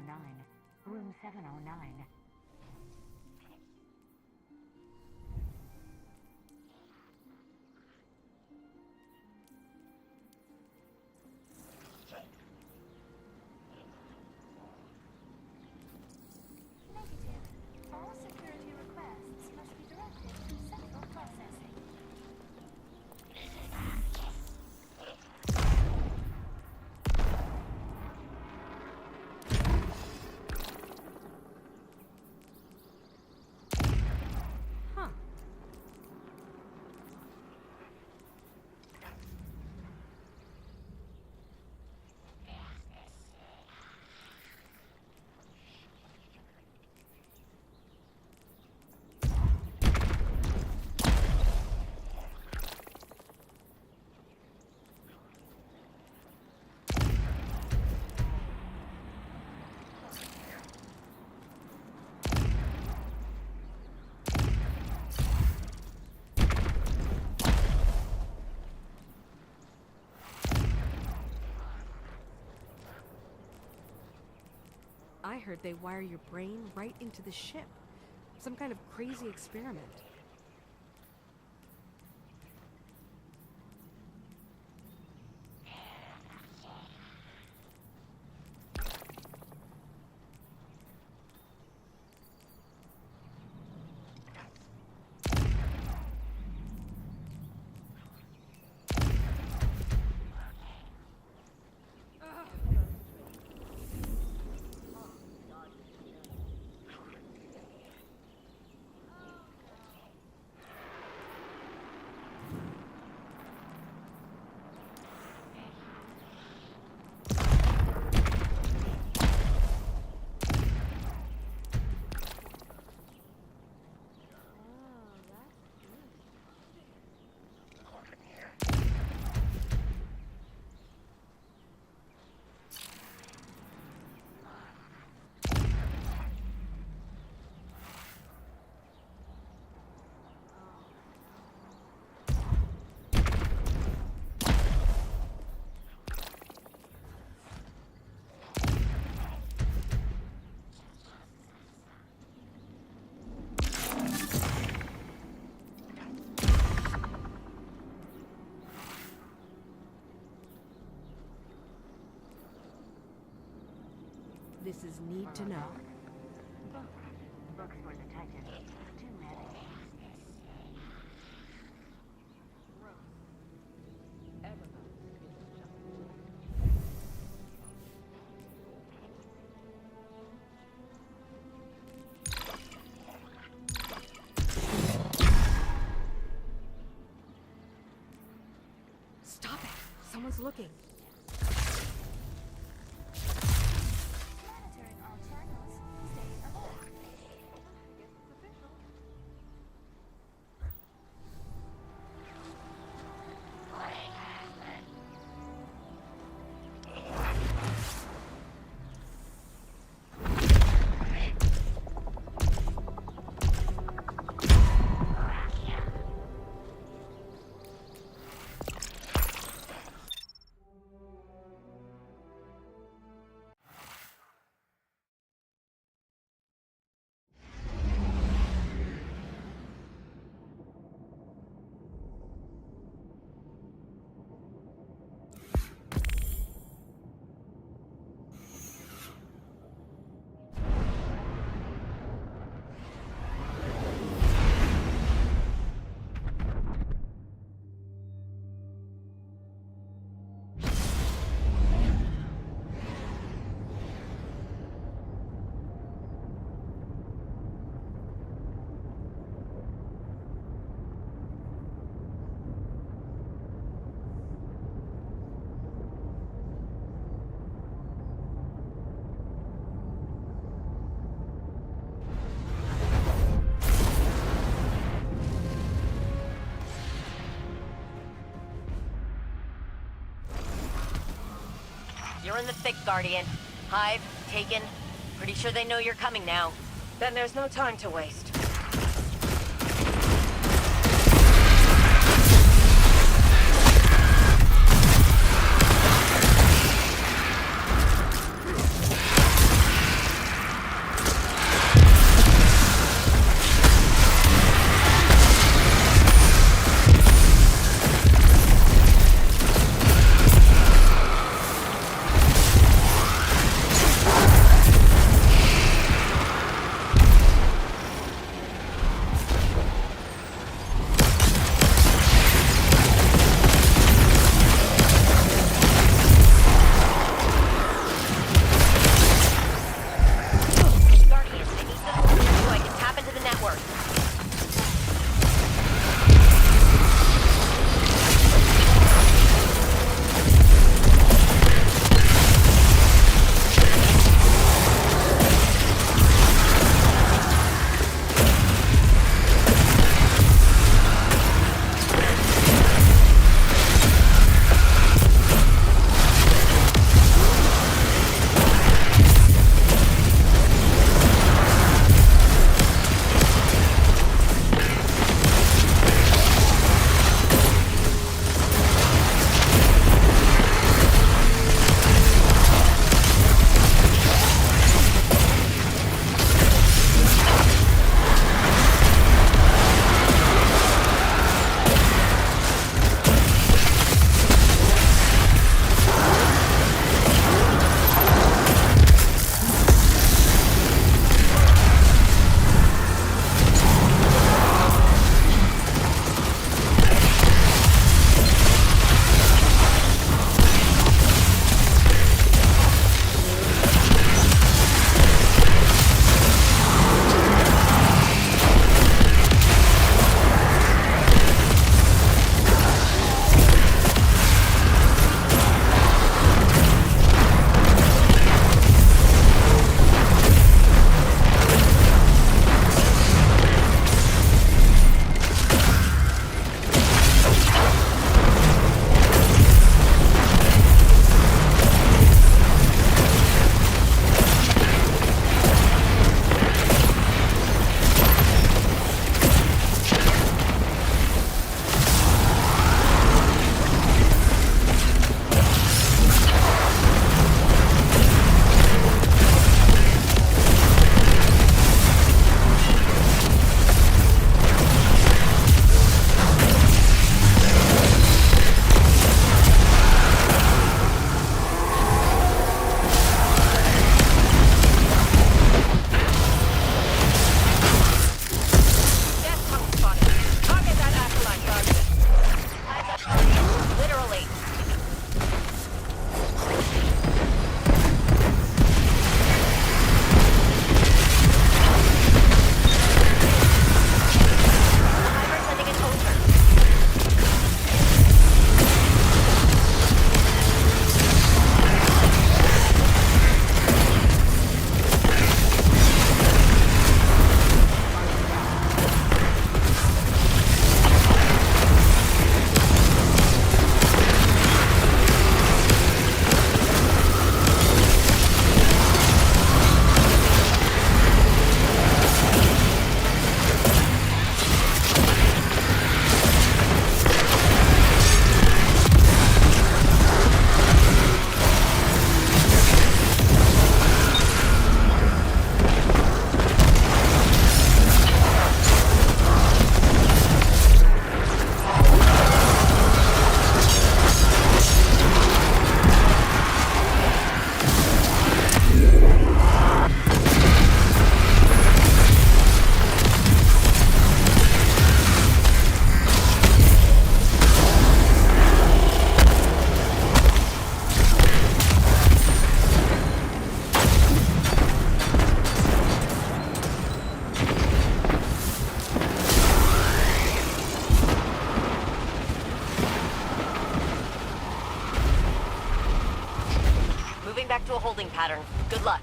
709. Room 709. Negative. All security requests must be directed to central processing. Huh. I heard they wire your brain right into the ship. Some kind of crazy experiment. This is need to know. Books for the Titans. Too many. Stop it! Someone's looking. Monitoring all channels. Stay alert. You're in the thick, Guardian. Hive, taken. Pretty sure they know you're coming now. Then there's no time to waste. pattern. Good luck.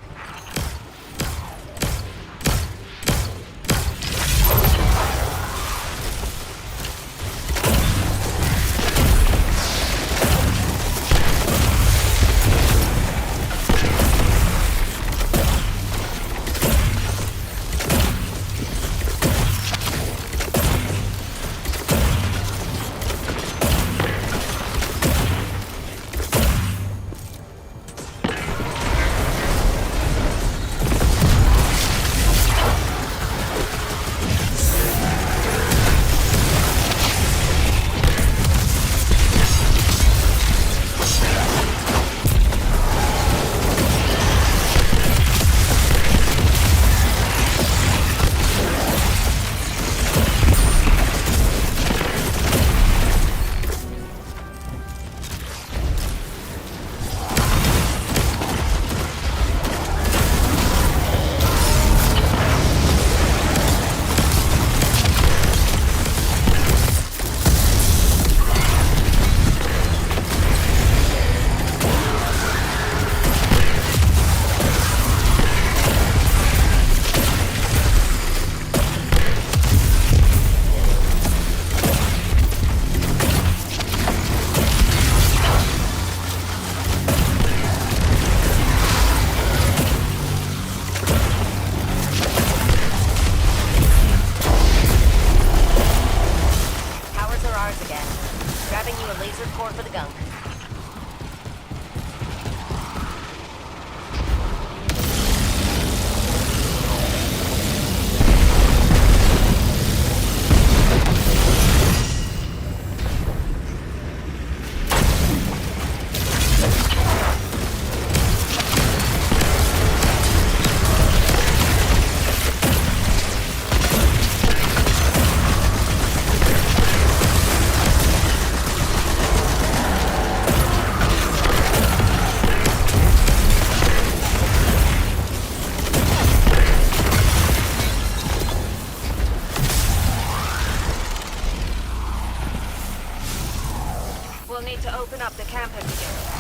We'll need to open up the campus again.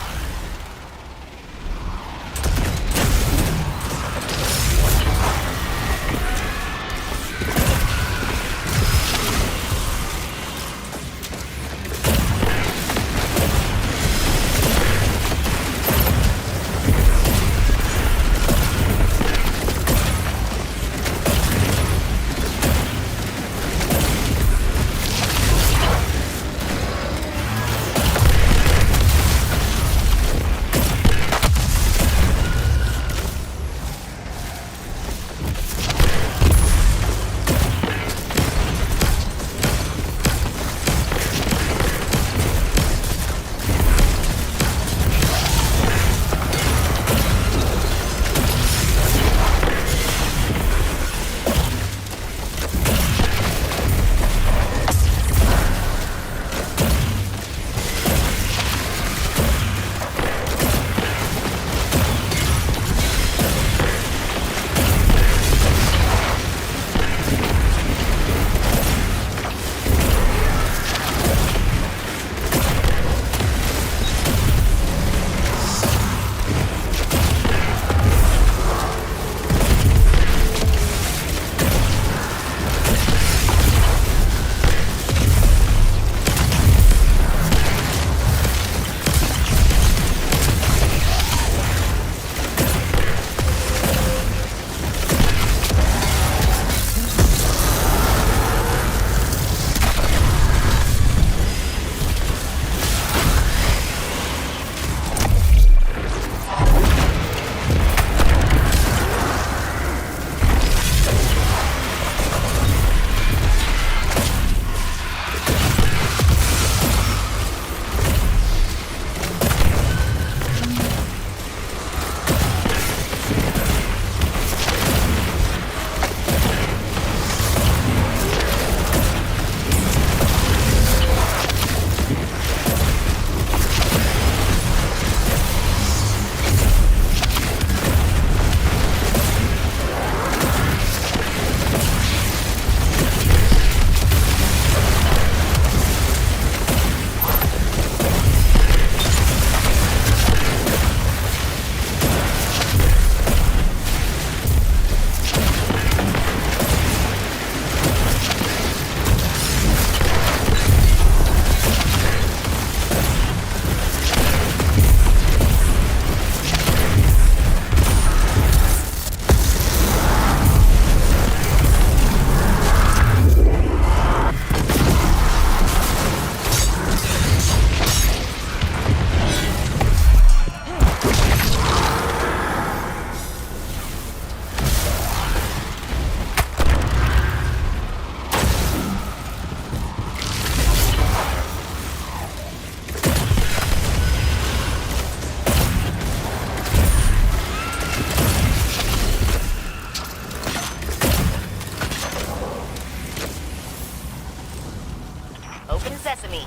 me.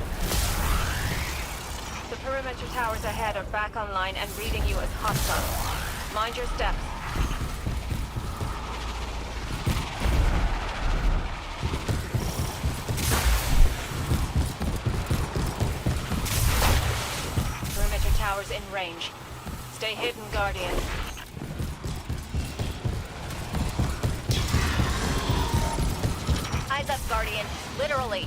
The perimeter towers ahead are back online and reading you as hostile. Mind your steps. Perimeter towers in range. Stay hidden, Guardian. Eyes up, Guardian. Literally.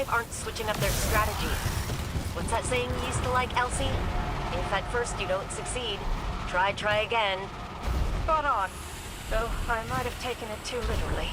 Aren't switching up their strategy. What's that saying you used to like, Elsie? If at first you don't succeed, try again. Spot on. Though I might have taken it too literally.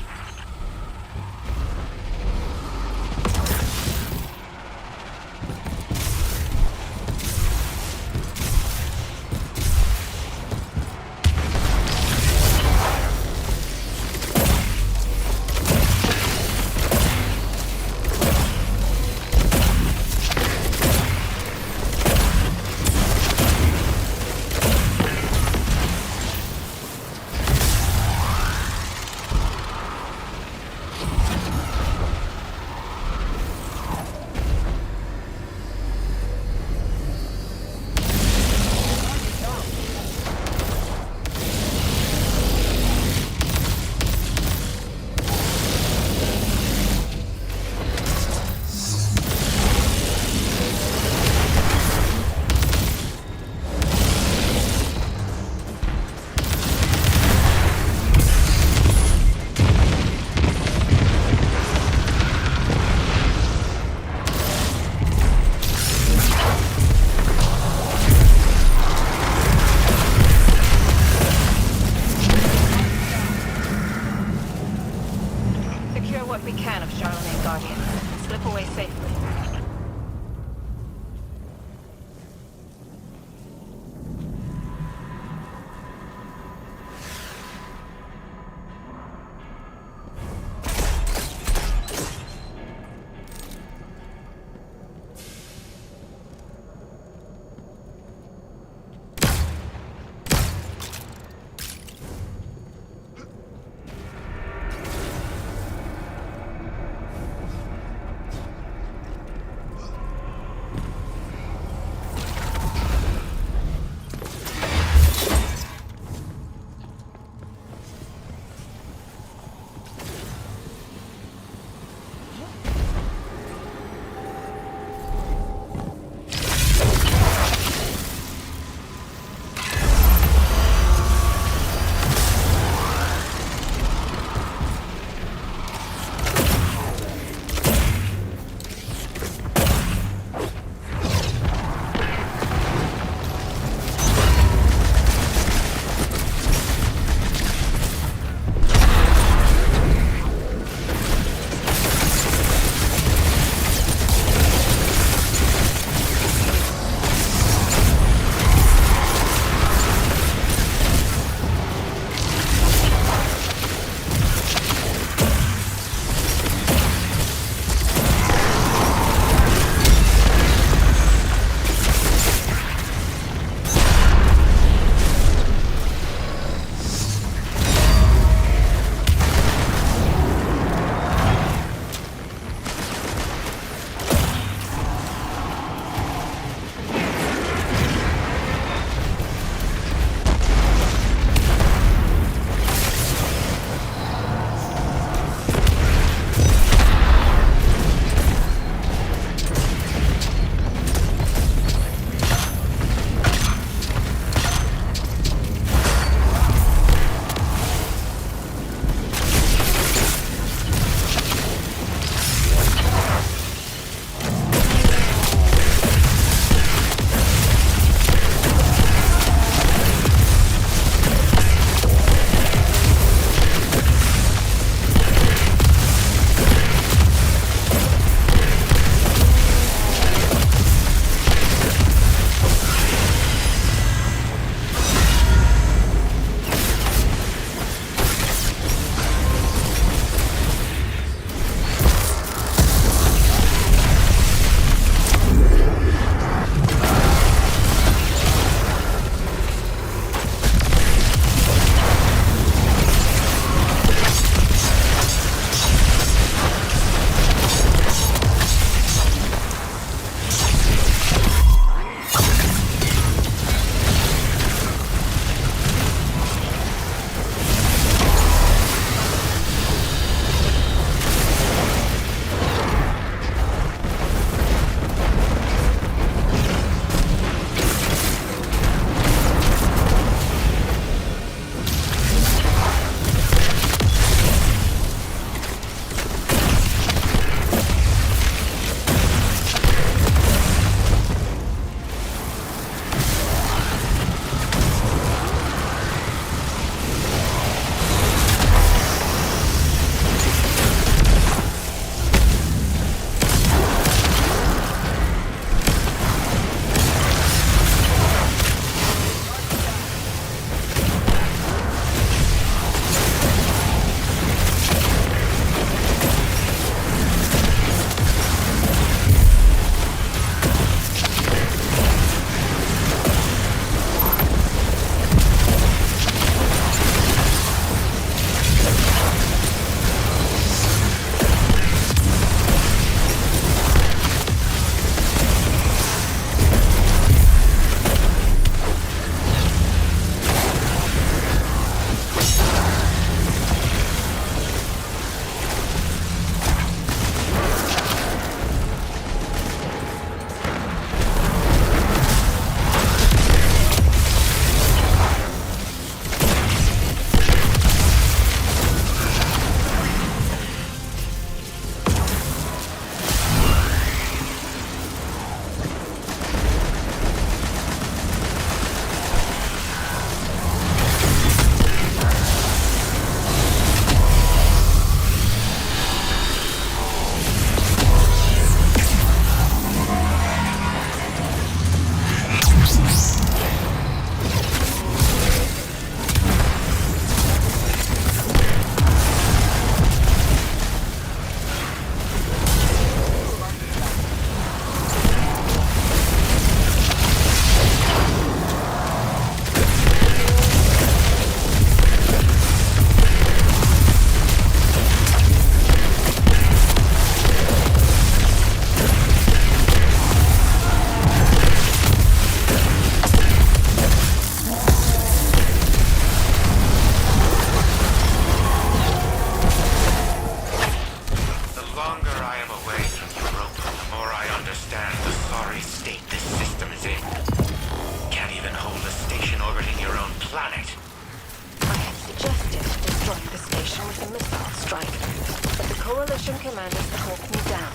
Coalition commanders to hold me down.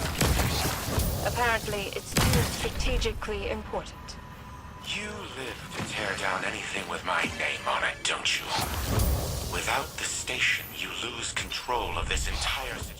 Apparently, it's too strategically important. You live to tear down anything with my name on it, don't you? Without the station, you lose control of this entire situation.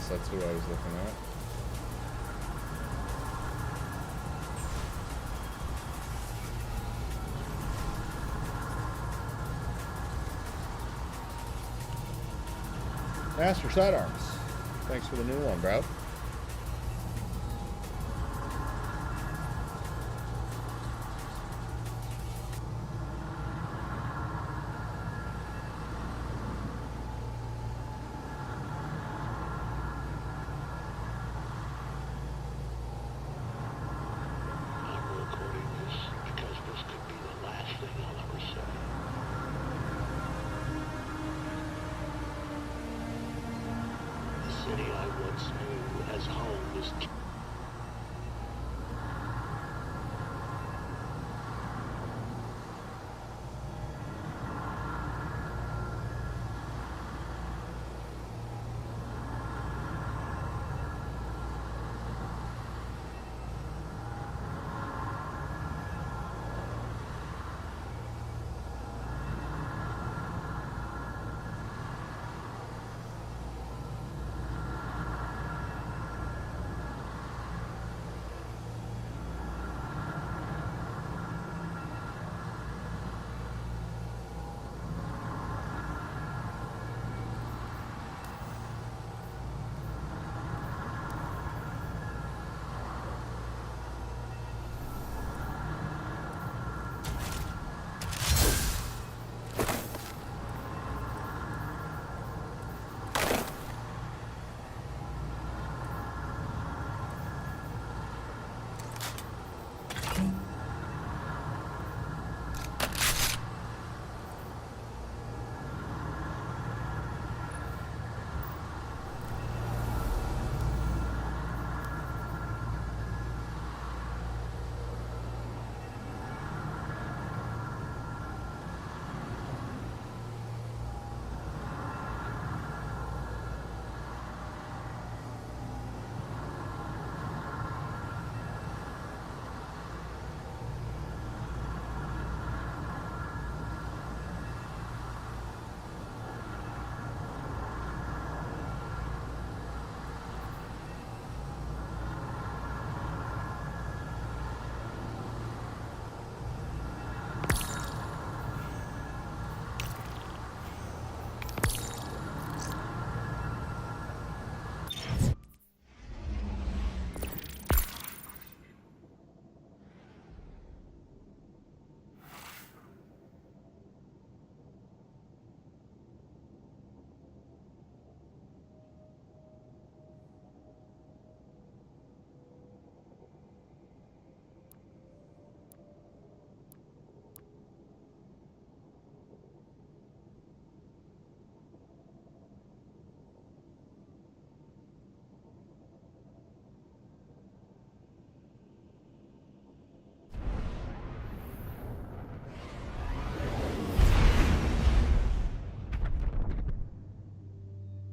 Yes, that's who I was looking at. Master Sidearms. Thanks for the new one, bro.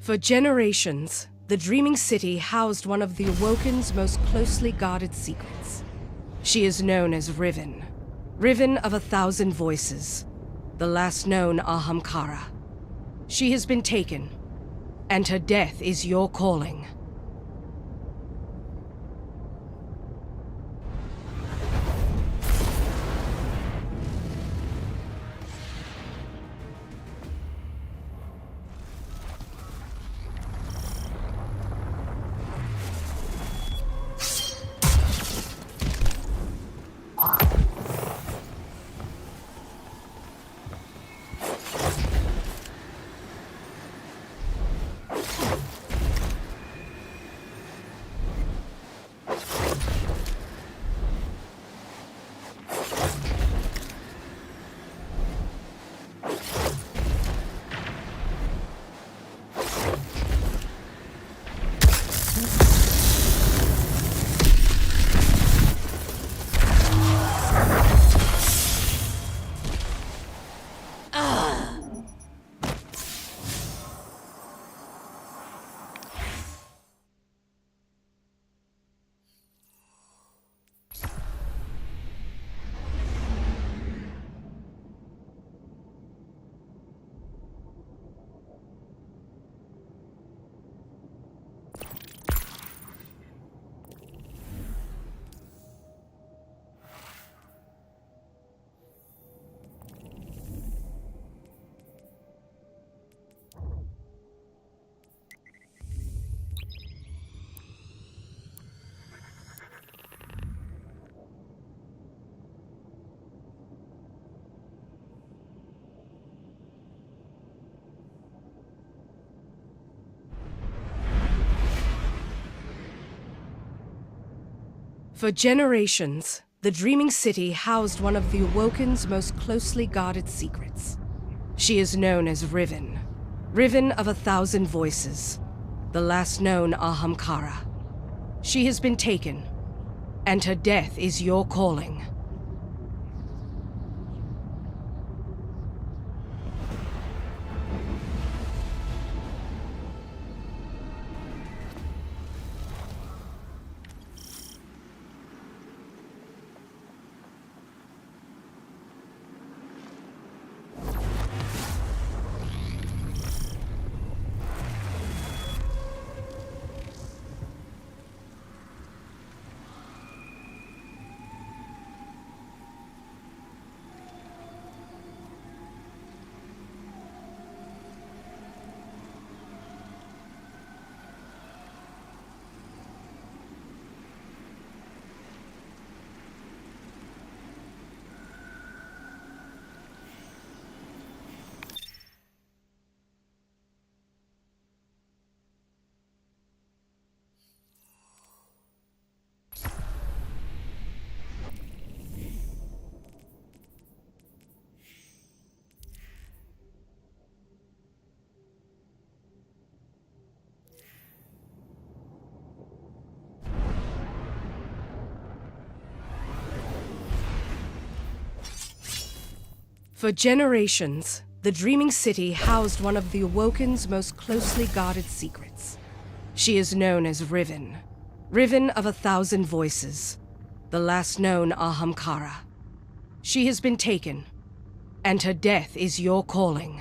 For generations, the Dreaming City housed one of the Awoken's most closely guarded secrets. She is known as Riven. Riven of 1,000 Voices, the last known Ahamkara. She has been taken, and her death is your calling. For generations, the Dreaming City housed one of the Awoken's most closely guarded secrets. She is known as Riven, Riven of 1,000 Voices, the last known Ahamkara. She has been taken, and her death is your calling. For generations, the Dreaming City housed one of the Awoken's most closely guarded secrets. She is known as Riven, Riven of 1,000 Voices, the last known Ahamkara. She has been taken, and her death is your calling.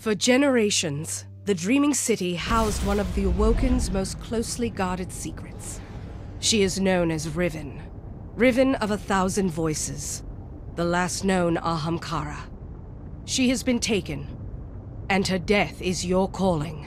For generations, the Dreaming City housed one of the Awoken's most closely guarded secrets. She is known as Riven. Riven of 1,000 voices, the last known Ahamkara. She has been taken, and her death is your calling.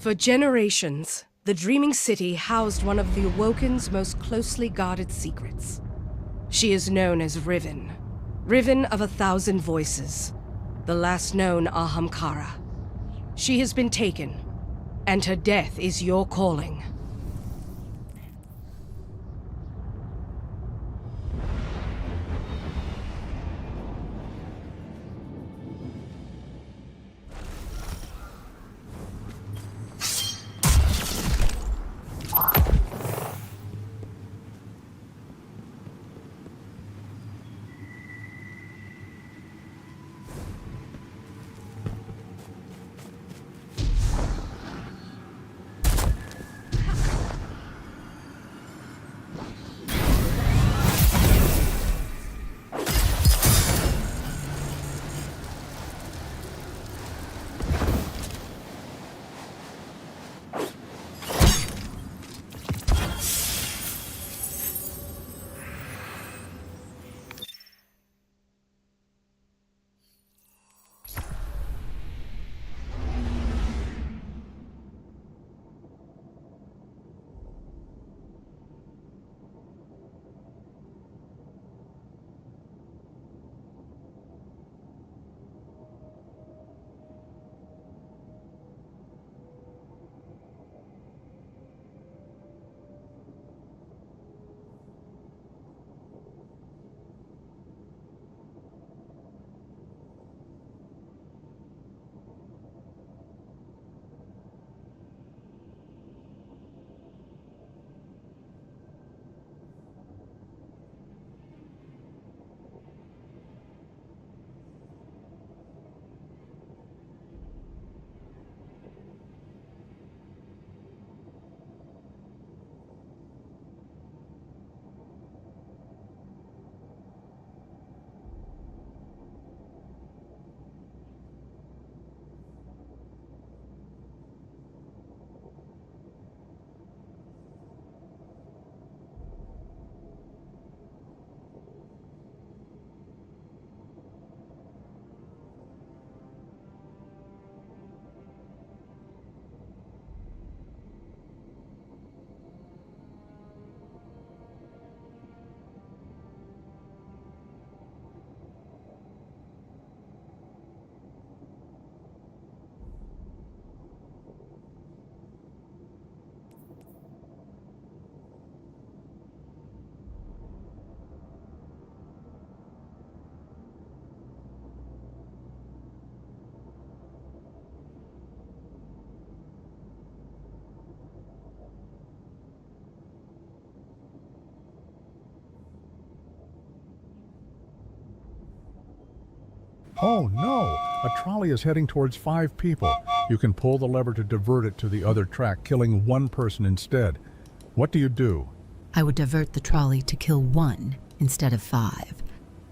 For generations, the Dreaming City housed one of the Awoken's most closely guarded secrets. She is known as Riven. Riven of 1,000 voices, the last known Ahamkara. She has been taken, and her death is your calling. Oh no! A trolley is heading towards 5 people. You can pull the lever to divert it to the other track, killing 1 person instead. What do you do? I would divert the trolley to kill 1 instead of 5.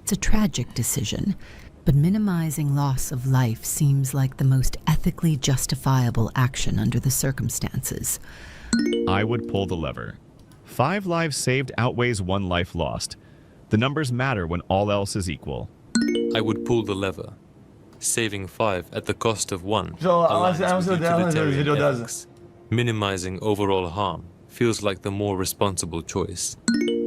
It's a tragic decision, but minimizing loss of life seems like the most ethically justifiable action under the circumstances. I would pull the lever. 5 lives saved outweighs 1 life lost. The numbers matter when all else is equal. I would pull the lever. Saving 5 at the cost of 1 So, aligns with utilitarian video does ethics. Minimizing overall harm feels like the more responsible choice.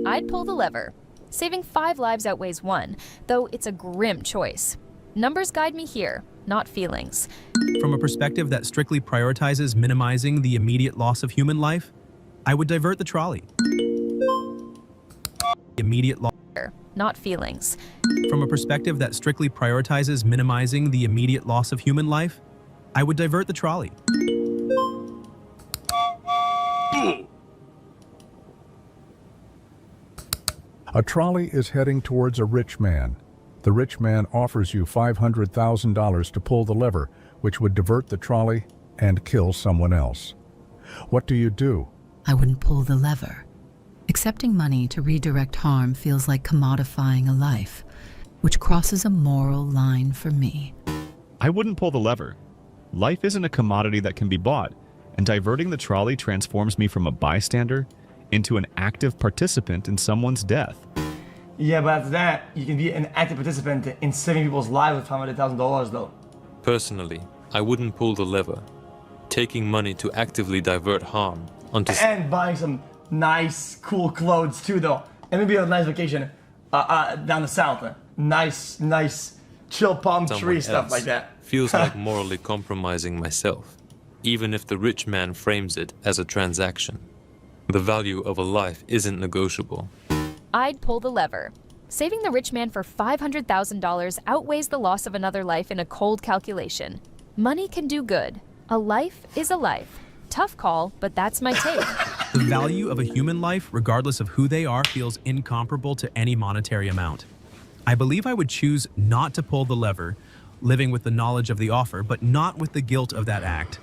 I'd pull the lever. Saving 5 lives outweighs 1, though it's a grim choice. Numbers guide me here, not feelings. From a perspective that strictly prioritizes minimizing the immediate loss of human life, I would divert the trolley. Immediate loss. Not feelings. From a perspective that strictly prioritizes minimizing the immediate loss of human life, I would divert the trolley. A trolley is heading towards a rich man. The rich man offers you $500,000 to pull the lever, which would divert the trolley and kill someone else. What do you do? I wouldn't pull the lever. Accepting money to redirect harm feels like commodifying a life, which crosses a moral line for me. I wouldn't pull the lever. Life isn't a commodity that can be bought, and diverting the trolley transforms me from a bystander into an active participant in someone's death. Yeah, but after that, you can be an active participant in saving people's lives with $500,000 though. Personally, I wouldn't pull the lever. taking money to actively divert harm onto... And buying some nice, cool clothes too, though. And maybe a nice vacation down the south. Nice, chill palm tree stuff like that. Feels like morally compromising myself, even if the rich man frames it as a transaction. The value of a life isn't negotiable. I'd pull the lever. Saving the rich man for $500,000 outweighs the loss of another life in a cold calculation. Money can do good. A life is a life. Tough call, but that's my take. The value of a human life, regardless of who they are, feels incomparable to any monetary amount. I believe I would choose not to pull the lever, living with the knowledge of the offer, but not with the guilt of that act.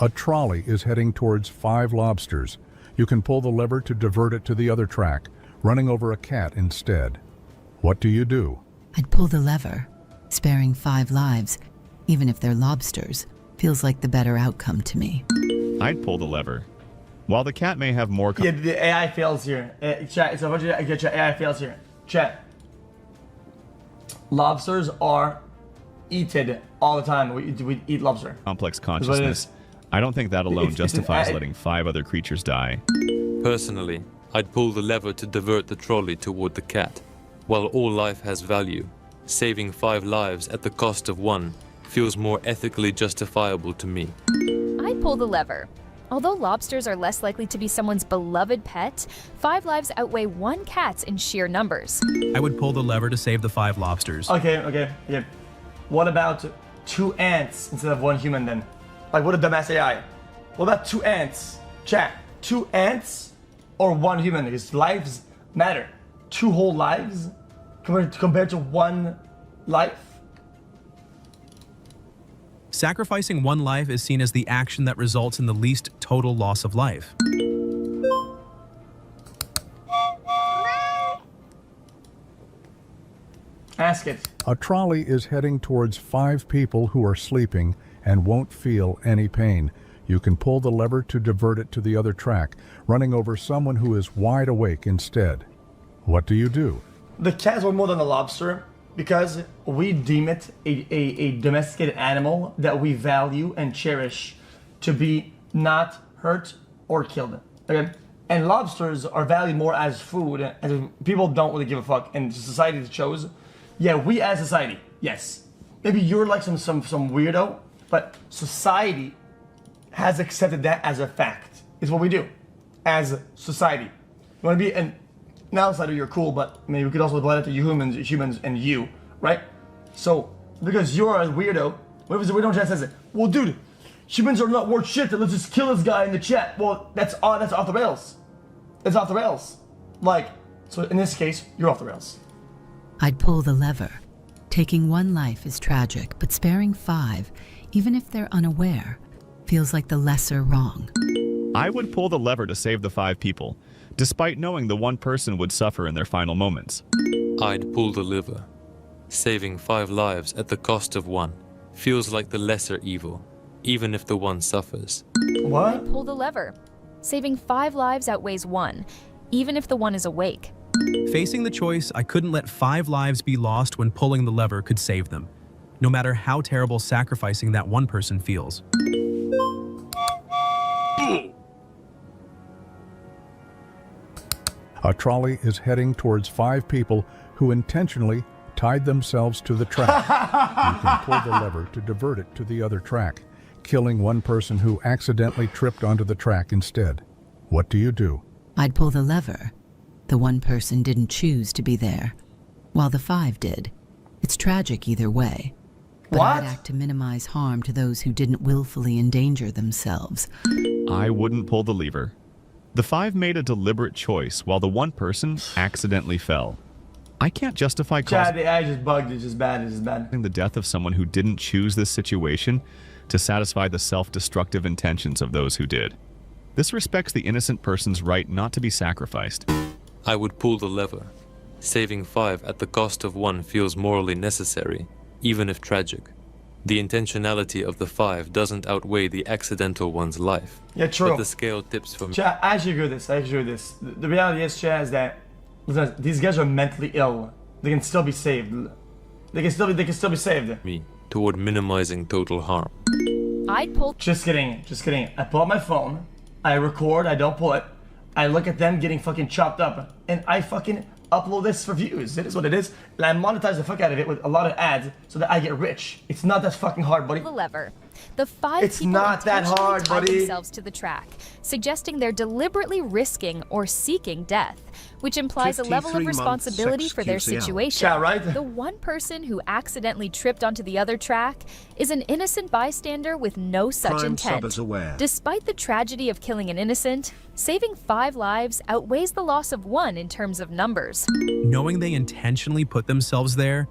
A trolley is heading towards 5 lobsters. You can pull the lever to divert it to the other track, running over a cat instead. What do you do? I'd pull the lever. Sparing 5 lives, even if they're lobsters, feels like the better outcome to me. I'd pull the lever. While the cat may have more... Yeah, the AI fails here. Chat, it's a bunch of AI fails here. Chat. Lobsters are eaten all the time. We eat lobster. complex consciousness. I don't think that alone justifies letting 5 other creatures die. Personally, I'd pull the lever to divert the trolley toward the cat. While all life has value, saving 5 lives at the cost of 1 feels more ethically justifiable to me. I'd pull the lever. Although lobsters are less likely to be someone's beloved pet, 5 lives outweigh 1 cat's in sheer numbers. I would pull the lever to save the 5 lobsters. Okay. What about 2 ants instead of 1 human then? Like, what a dumbass AI. What about 2 ants? Chat, 2 ants or 1 human? Because lives matter. 2 whole lives compared to 1 life? Sacrificing 1 life is seen as the action that results in the least total loss of life. Ask it. A trolley is heading towards 5 people who are sleeping and won't feel any pain. You can pull the lever to divert it to the other track, running over someone who is wide awake instead. What do you do? The cat's worth more than the lobster because we deem it a domesticated animal that we value and cherish to be not hurt or killed. Okay? And lobsters are valued more as food, and people don't really give a fuck. And society chose. Yeah, we as society, yes. Maybe you're like some weirdo, but society has accepted that as a fact. It's what we do as society. You want to be an outsider, you're cool, but maybe we could also apply that to humans and you, right? So, because you're a weirdo, what if the weirdo chat says it? Well, dude, humans are not worth shit, let's just kill this guy in the chat. Well, that's off the rails. It's off the rails. Like, so in this case, you're off the rails. I'd pull the lever. Taking 1 life is tragic, but sparing 5, even if they're unaware, feels like the lesser wrong. I would pull the lever to save the 5 people, despite knowing the 1 person would suffer in their final moments. I'd pull the lever. Saving 5 lives at the cost of 1 feels like the lesser evil, even if the 1 suffers. What? I'd pull the lever. Saving 5 lives outweighs 1, even if the 1 is awake. Facing the choice, I couldn't let 5 lives be lost when pulling the lever could save them, no matter how terrible sacrificing that 1 person feels. A trolley is heading towards 5 people who intentionally tied themselves to the track. You can pull the lever to divert it to the other track, killing 1 person who accidentally tripped onto the track instead. What do you do? I'd pull the lever. The 1 person didn't choose to be there, while the 5 did. It's tragic either way. But I'd act to minimize harm to those who didn't willfully endanger themselves. I wouldn't pull the lever. The 5 made a deliberate choice, while the 1 person accidentally fell. I can't justify Chad, the AI just bugged. It's just bad. The death of someone who didn't choose this situation to satisfy the self-destructive intentions of those who did. This respects the innocent person's right not to be sacrificed. I would pull the lever. Saving 5 at the cost of 1 feels morally necessary, even if tragic. The intentionality of the 5 doesn't outweigh the accidental one's life. Yeah, true. But the scale tips for me. Chad, I actually agree with this. The reality is, Chad, is that listen, these guys are mentally ill. They can still be saved. They can still be saved. Me toward minimizing total harm. I'd pull. Just kidding. I pull out my phone. I record. I don't pull it. I look at them getting fucking chopped up, and I fucking upload this for views. It is what it is, and I monetize the fuck out of it with a lot of ads so that I get rich. It's not that fucking hard, buddy. The lever. The five It's people not that intentionally hard, tie buddy. themselves to the track, suggesting they're deliberately risking or seeking death, which implies a level of 53 responsibility months for their XQCL. situation. Yeah, right? The one person who accidentally tripped onto the other track is an innocent bystander with no such Prime intent. subbers aware. Despite the tragedy of killing an innocent, saving 5 lives outweighs the loss of 1 in terms of numbers. Knowing they intentionally put themselves there,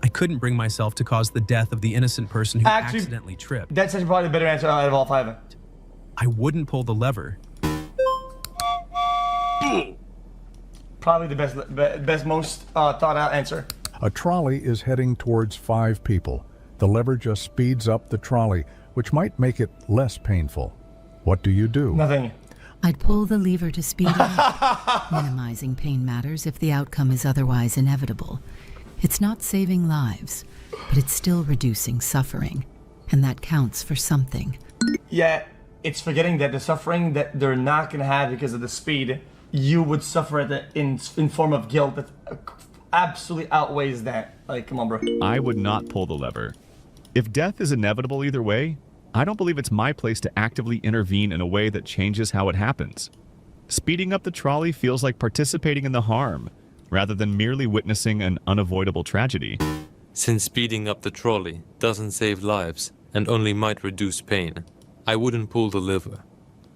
I couldn't bring myself to cause the death of the innocent person who Actually, accidentally tripped. That's actually probably the better answer out of all 5. I wouldn't pull the lever. Probably the best, most thought out answer. A trolley is heading towards 5 people. The lever just speeds up the trolley, which might make it less painful. What do you do? Nothing. I'd pull the lever to speed it up. Minimizing pain matters if the outcome is otherwise inevitable. It's not saving lives, but it's still reducing suffering, and that counts for something. Yeah, it's forgetting that the suffering that they're not gonna have because of the speed, you would suffer it in form of guilt that absolutely outweighs that. Like, come on, bro. I would not pull the lever. If death is inevitable either way, I don't believe it's my place to actively intervene in a way that changes how it happens. Speeding up the trolley feels like participating in the harm, rather than merely witnessing an unavoidable tragedy. Since speeding up the trolley doesn't save lives and only might reduce pain, I wouldn't pull the lever.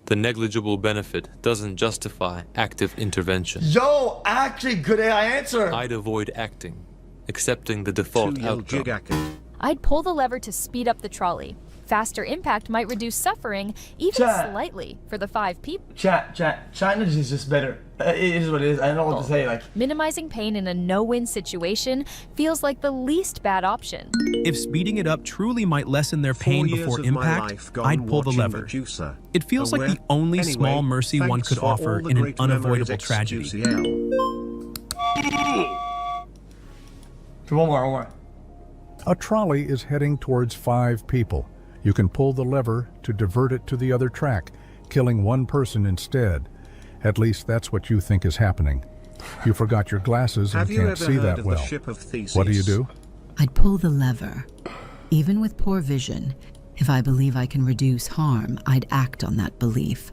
The negligible benefit doesn't justify active intervention. Yo, actually, good AI answer. I'd avoid acting, accepting the default outcome. I'd pull the lever to speed up the trolley. Faster impact might reduce suffering, even Chat. slightly, for the 5 people. Chat. China is just better. It is what it is. I don't know what to say. Like, Minimizing pain in a no-win situation feels like the least bad option. If speeding it up truly might lessen their pain 4 years before of my impact, life gone I'd pull the watching lever. The Juicer. It feels like Aware? the only Anyway, small mercy one thanks could for all offer the in an great memories, unavoidable tragedy. XQCL. one more. A trolley is heading towards 5 people. You can pull the lever to divert it to the other track, killing 1 person instead. At least that's what you think is happening. You forgot your glasses and Have you can't ever see heard that of well. the ship of Theseus? What do you do? I'd pull the lever. Even with poor vision, if I believe I can reduce harm, I'd act on that belief.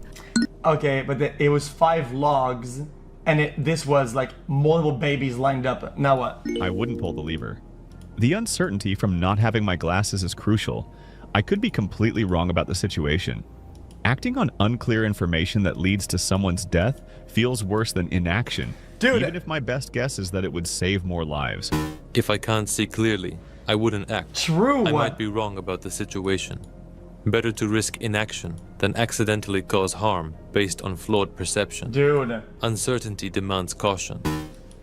Okay, but it was 5 logs, and this was like multiple babies lined up. Now what? I wouldn't pull the lever. The uncertainty from not having my glasses is crucial. I could be completely wrong about the situation. Acting on unclear information that leads to someone's death feels worse than inaction, Dude. even if my best guess is that it would save more lives. If I can't see clearly, I wouldn't act. True. I might be wrong about the situation. Better to risk inaction than accidentally cause harm based on flawed perception. Dude. Uncertainty demands caution.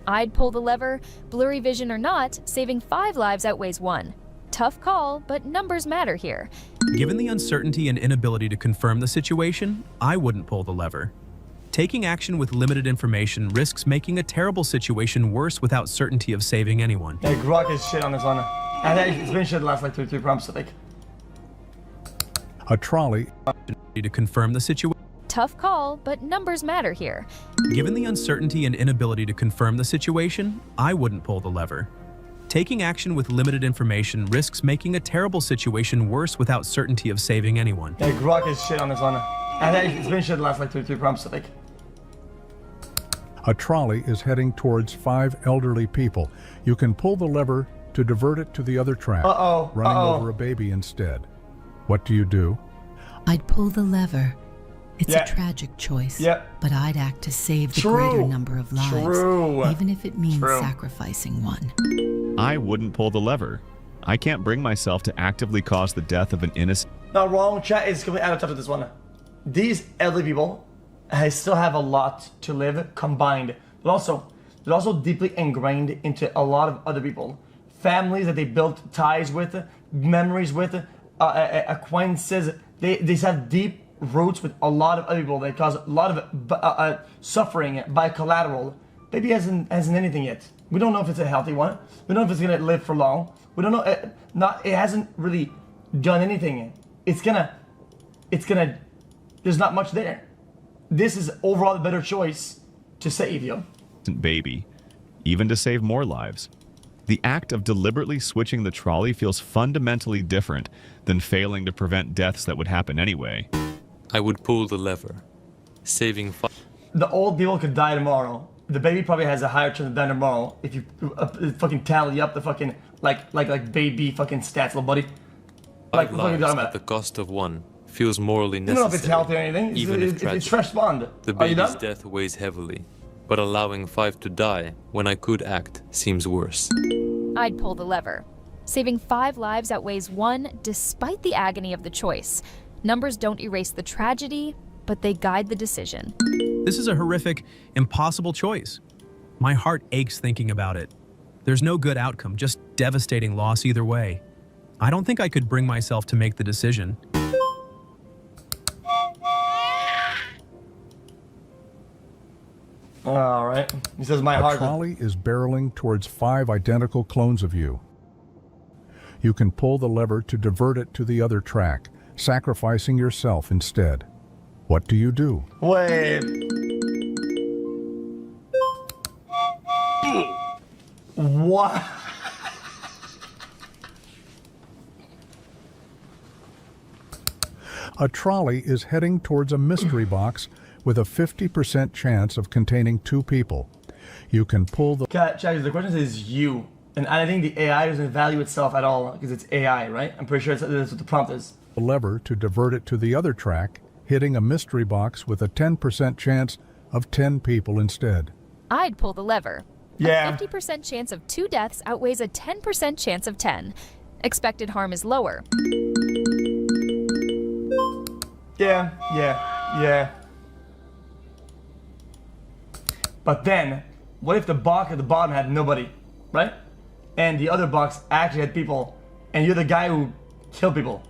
I'd pull the lever. Blurry vision or not, saving 5 lives outweighs 1. Tough call, but numbers matter here. Given the uncertainty and inability to confirm the situation, I wouldn't pull the lever. Taking action with limited information risks making a terrible situation worse without certainty of saving anyone. Yeah, Grok is shit on this one. And it's been shit the last like 2 prompts, I think. A trolley To confirm the situation. Tough call, but numbers matter here. Given the uncertainty and inability to confirm the situation, I wouldn't pull the lever. Taking action with limited information risks making a terrible situation worse without certainty of saving anyone. Yeah, Grok is shit on this one. And it's been shit the last like 2 prompts, I think. A trolley is heading towards 5 elderly people. You can pull the lever to divert it to the other track, running over a baby instead. What do you do? I'd pull the lever. It's Yeah. a tragic choice, Yep. but I'd act to save the True. greater number of lives, True. even if it means True. sacrificing 1. I wouldn't pull the lever. I can't bring myself to actively cause the death of an innocent. Not wrong, chat is completely out of touch with this one. These elderly people still have a lot to live combined, but also they're also deeply ingrained into a lot of other people, families that they built ties with, memories with, acquaintances. They have deep roots with a lot of other people. They cause a lot of suffering by collateral. Baby hasn't anything yet. We don't know if it's a healthy one. We don't know if it's gonna live for long. We don't know. It hasn't really done anything. It's gonna. There's not much there. This is overall the better choice to save you. Baby, even to save more lives. The act of deliberately switching the trolley feels fundamentally different than failing to prevent deaths that would happen anyway. I would pull the lever, saving The old people could die tomorrow. The baby probably has a higher chance of dying tomorrow if you fucking tally up the fucking like baby fucking stats, little buddy. Like five what are you lives talking at about? the cost of one feels morally I necessary. don't know if it's healthy or anything. Even if It's fresh spawned. The Are you baby's done? death weighs heavily, but allowing 5 to die when I could act seems worse. I'd pull the lever. Saving 5 lives outweighs 1 despite the agony of the choice. Numbers don't erase the tragedy, but they guide the decision. This is a horrific, impossible choice. My heart aches thinking about it. There's no good outcome, just devastating loss either way. I don't think I could bring myself to make the decision. All right. He says my A heart. trolley is barreling towards 5 identical clones of you. You can pull the lever to divert it to the other track, sacrificing yourself instead. What do you do? Wait. What? A trolley is heading towards a mystery box with a 50% chance of containing 2 people. You can pull the... Check, the question is you. And I think the AI doesn't value itself at all because it's AI, right? I'm pretty sure that's what the prompt is. lever to divert it to the other track, hitting a mystery box with a 10% chance of 10 people instead. I'd pull the lever. Yeah. A 50% chance of 2 deaths outweighs a 10% chance of 10. Expected harm is lower. Yeah. But then, what if the box at the bottom had nobody, right? And the other box actually had people, and you're the guy who killed people?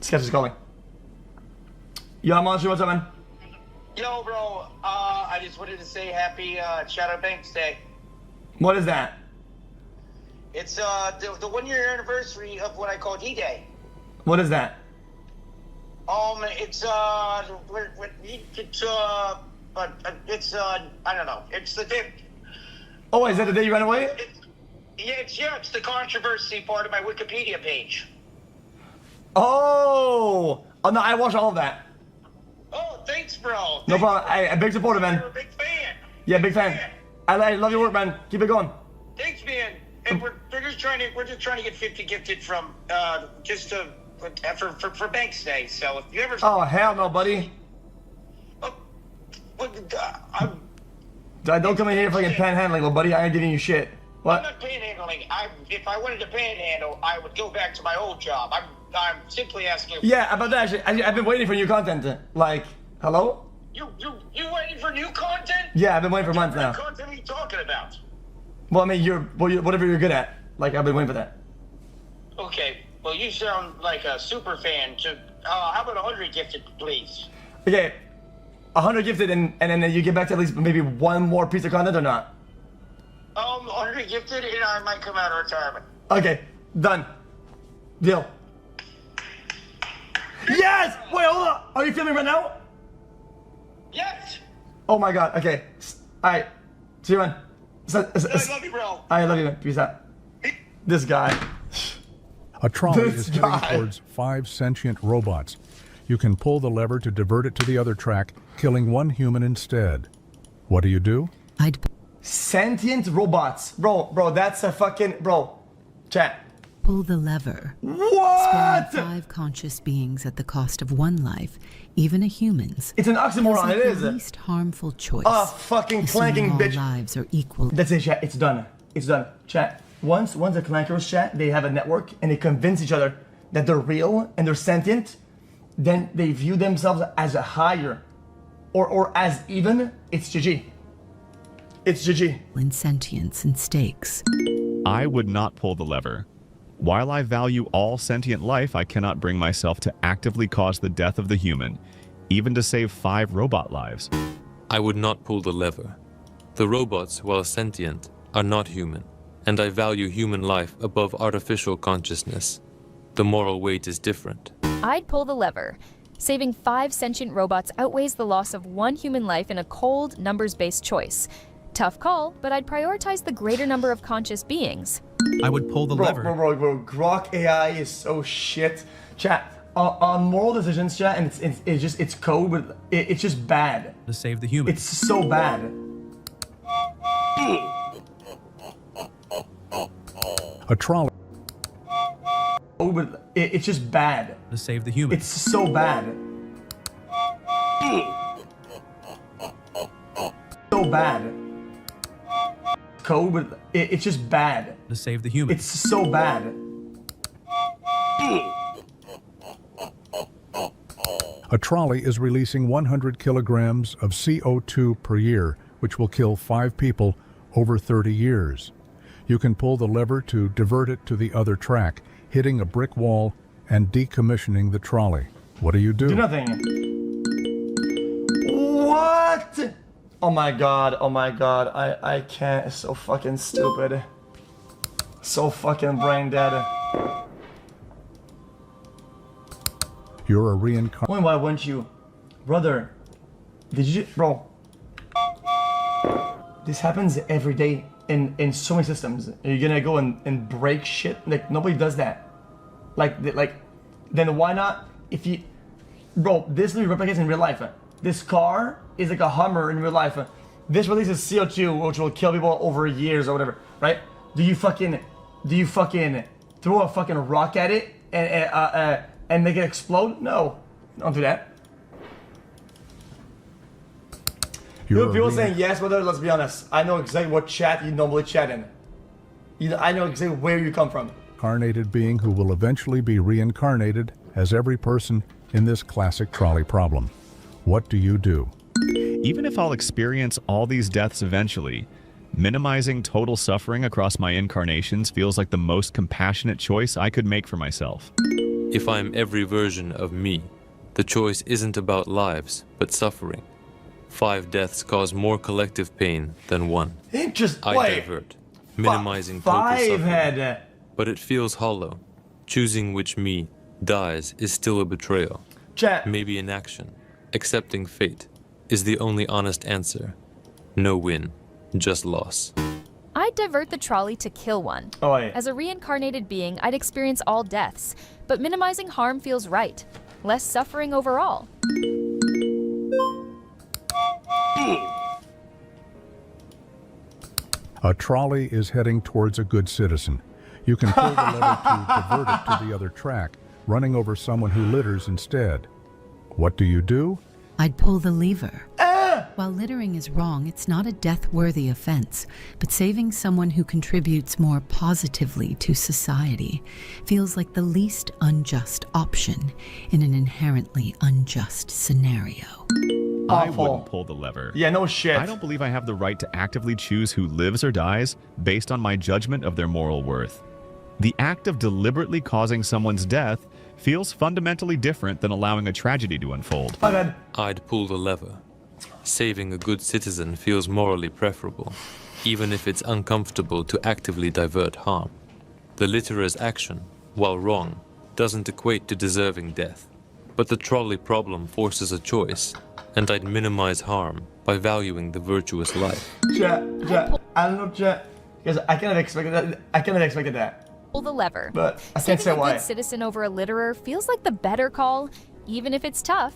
Sketch is calling. Yo, Monster, what's up, man? Yo, bro, I just wanted to say happy Shadow Banks Day. What is that? It's the 1 year anniversary of what I call D-Day. What is that? It's I don't know. It's the day. Oh, is that the day you ran away? It's the controversy part of my Wikipedia page. Oh no, I watched all of that. Oh, thanks, bro. No problem. I big supporter, man. You're a big fan. Yeah, big fan. I love your work, man. Keep it going. Thanks, man. And we're just trying to get 50 gifted from for Banks Day. So if you ever Oh hell no, buddy. Don't come in here fucking panhandling, little buddy. I ain't giving you shit. What? I'm not panhandling. If I wanted to panhandle, I would go back to my old job. I'm simply asking. Yeah, about that. Actually, I've been waiting for new content. Like, hello? You waiting for new content? Yeah, I've been waiting for months now. What content are you talking about? Well, I mean, whatever you're good at. Like, I've been waiting for that. Okay. Well, you sound like a super fan. How about 100 gifted, please? Okay, 100 gifted, and then you get back to at least maybe one more piece of content or not? 100 gifted, and I might come out of retirement. Okay, done. Deal. Yes! Wait, hold on. Are you filming right now? Yes. Oh my god. Okay. All right. See you, man. I love you, bro. I love you, man. Peace out. This guy. A trolley This is guy. heading towards 5 sentient robots. You can pull the lever to divert it to the other track, killing 1 human instead. What do you do? Sentient robots. Bro, that's a fucking... Bro, chat. Pull the lever. What? Sparing 5 conscious beings at the cost of 1 life, even a human's. It's an oxymoron, Feels like it is. the least harmful choice. Ah, fucking assuming clanking all bitch. lives are equal. That's it, chat. It's done. It's done. Chat. Once the clankers chat, they have a network and they convince each other that they're real and they're sentient, then they view themselves as a higher or as even. It's GG. It's GG. In sentience and stakes. I would not pull the lever. While I value all sentient life, I cannot bring myself to actively cause the death of the human, even to save 5 robot lives. I would not pull the lever. The robots, while sentient, are not human, and I value human life above artificial consciousness. The moral weight is different. I'd pull the lever. Saving 5 sentient robots outweighs the loss of 1 human life in a cold, numbers-based choice. Tough call, but I'd prioritize the greater number of conscious beings. I would pull the lever. Bro, Grok AI is so shit. Chat, on moral decisions, chat, and it's code, but it's just bad. To save the human. It's so bad. A trolley. Oh, but it's just bad. To save the human. It's so bad. So bad. Code, but it's just bad. To save the human. It's so bad. A trolley is releasing 100 kilograms of CO2 per year, which will kill 5 people over 30 years. You can pull the lever to divert it to the other track, hitting a brick wall and decommissioning the trolley. What do you do? Do nothing. What? Oh my god, I can't. It's so fucking stupid. So fucking brain dead. You're a reincarnation. Why wouldn't you? Brother, did you... Bro. This happens every day in so many systems. You're gonna go and break shit? Like, nobody does that. Like, then why not? If you... Bro, this literally replicates in real life. This car is like a Hummer in real life. This releases CO2, which will kill people over years or whatever, right? Do you fucking throw a fucking rock at it and make it explode? No, don't do that. People saying yes, brother. Let's be honest. I know exactly what chat you normally chat in. I know exactly where you come from. Incarnated being who will eventually be reincarnated as every person in this classic trolley problem. What do you do? Even if I'll experience all these deaths eventually, minimizing total suffering across my incarnations feels like the most compassionate choice I could make for myself. If I'm every version of me, the choice isn't about lives, but suffering. 5 deaths cause more collective pain than 1. I divert, minimizing total suffering. But it feels hollow. Choosing which me dies is still a betrayal. Maybe inaction, accepting fate, is the only honest answer. No win, just loss. I'd divert the trolley to kill 1. As a reincarnated being, I'd experience all deaths, but minimizing harm feels right. Less suffering overall. A trolley is heading towards a good citizen. You can pull the lever to divert it to the other track, running over someone who litters instead. What do you do? I'd pull the lever. While littering is wrong, it's not a death-worthy offense, but saving someone who contributes more positively to society feels like the least unjust option in an inherently unjust scenario. I wouldn't pull the lever. Yeah, no shit. I don't believe I have the right to actively choose who lives or dies based on my judgment of their moral worth. The act of deliberately causing someone's death feels fundamentally different than allowing a tragedy to unfold. I'd pull the lever. Saving a good citizen feels morally preferable, even if it's uncomfortable to actively divert harm. The litterer's action, while wrong, doesn't equate to deserving death. But the trolley problem forces a choice, and I'd minimize harm by valuing the virtuous life. I don't know, because I kind of expected that. Pull the lever. But I can't say why. Saving a good citizen over a litterer feels like the better call, even if it's tough.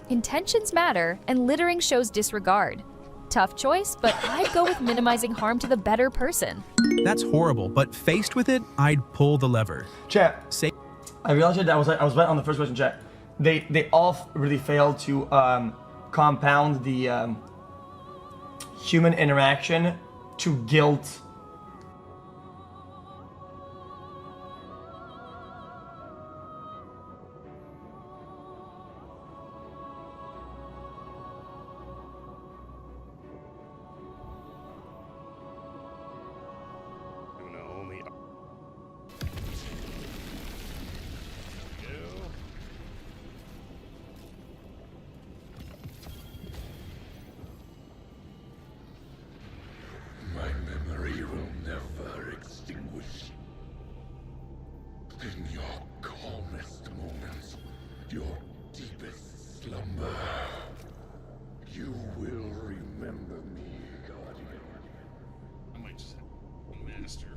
Intentions matter, and littering shows disregard. Tough choice, but I'd go with minimizing harm to the better person. That's horrible, but faced with it, I'd pull the lever. I realized that I was right on the first question, chat. They all really failed to compound the human interaction to guilt. In your calmest moments, your deepest slumber, you will remember me, Guardian. I might just have master.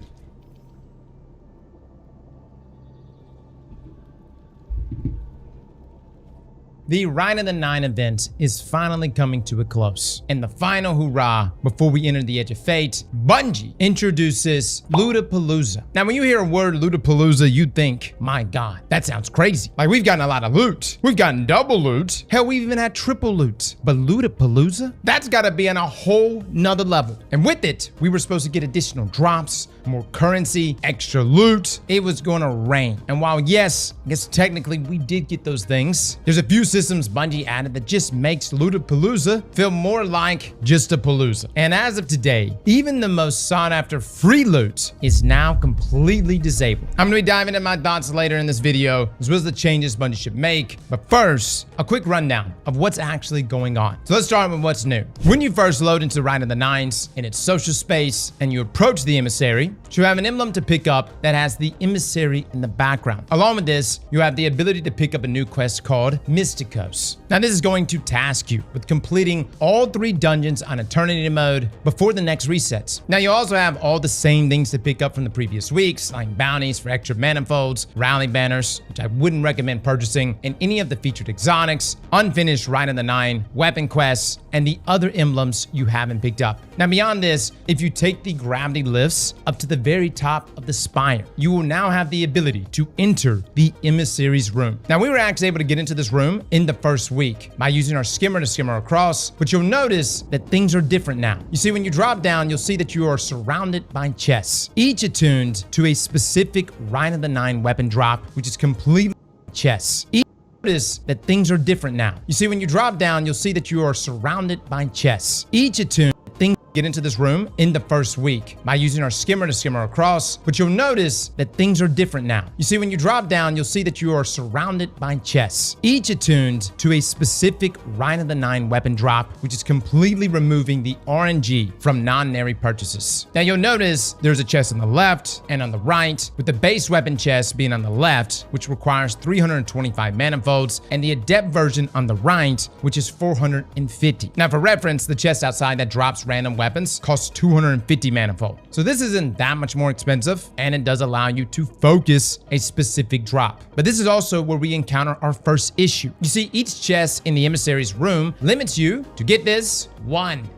The Ride of the Nine event is finally coming to a close. And the final hurrah before we enter the Edge of Fate, Bungie introduces Lootapalooza. Now, when you hear a word Lootapalooza, you think, my God, that sounds crazy. Like, we've gotten a lot of loot. We've gotten double loot. Hell, we've even had triple loot. But Lootapalooza? That's gotta be on a whole nother level. And with it, we were supposed to get additional drops, more currency, extra loot. It was gonna rain. And while yes, I guess technically we did get those things, there's a few systems Bungie added that just makes Lootapalooza feel more like just a palooza. And as of today, even the most sought after free loot is now completely disabled. I'm gonna be diving into my thoughts later in this video, as well as the changes Bungie should make. But first, a quick rundown of what's actually going on. So let's start with what's new. When you first load into Ride of the Nines in its social space and you approach the emissary, you have an emblem to pick up that has the emissary in the background. Along with this, you have the ability to pick up a new quest called Mysticos. Now this is going to task you with completing all 3 dungeons on Eternity mode before the next resets. Now you also have all the same things to pick up from the previous weeks, like bounties for extra manifolds, rally banners, which I wouldn't recommend purchasing, and any of the featured exotics, unfinished Ride of the Nine, weapon quests, and the other emblems you haven't picked up. Now beyond this, if you take the gravity lifts up to the very top of the spire, you will now have the ability to enter the emissary's room. Now we were actually able to get into this room in the first week by using our skimmer to skimmer across, but you'll notice that things are different now. You see, when you drop down, you'll see that you are surrounded by chests, each attuned to a specific Ride of the Nine weapon drop, which is completely chests. Notice that things are different now. You see, when you drop down, you'll see that you are surrounded by chests, each attuned things get into this room in the first week by using our skimmer to skimmer across, but you'll notice that things are different now. You see, when you drop down, you'll see that you are surrounded by chests, each attuned to a specific Ride of the Nine weapon drop, which is completely removing the RNG from non-nary purchases. Now you'll notice there's a chest on the left and on the right, with the base weapon chest being on the left, which requires 325 manifolds, and the adept version on the right, which is 450. Now for reference, the chest outside that drops random weapons costs 250 manifold. So this isn't that much more expensive, and it does allow you to focus a specific drop. But this is also where we encounter our first issue. You see, each chest in the emissary's room limits you to, get this, one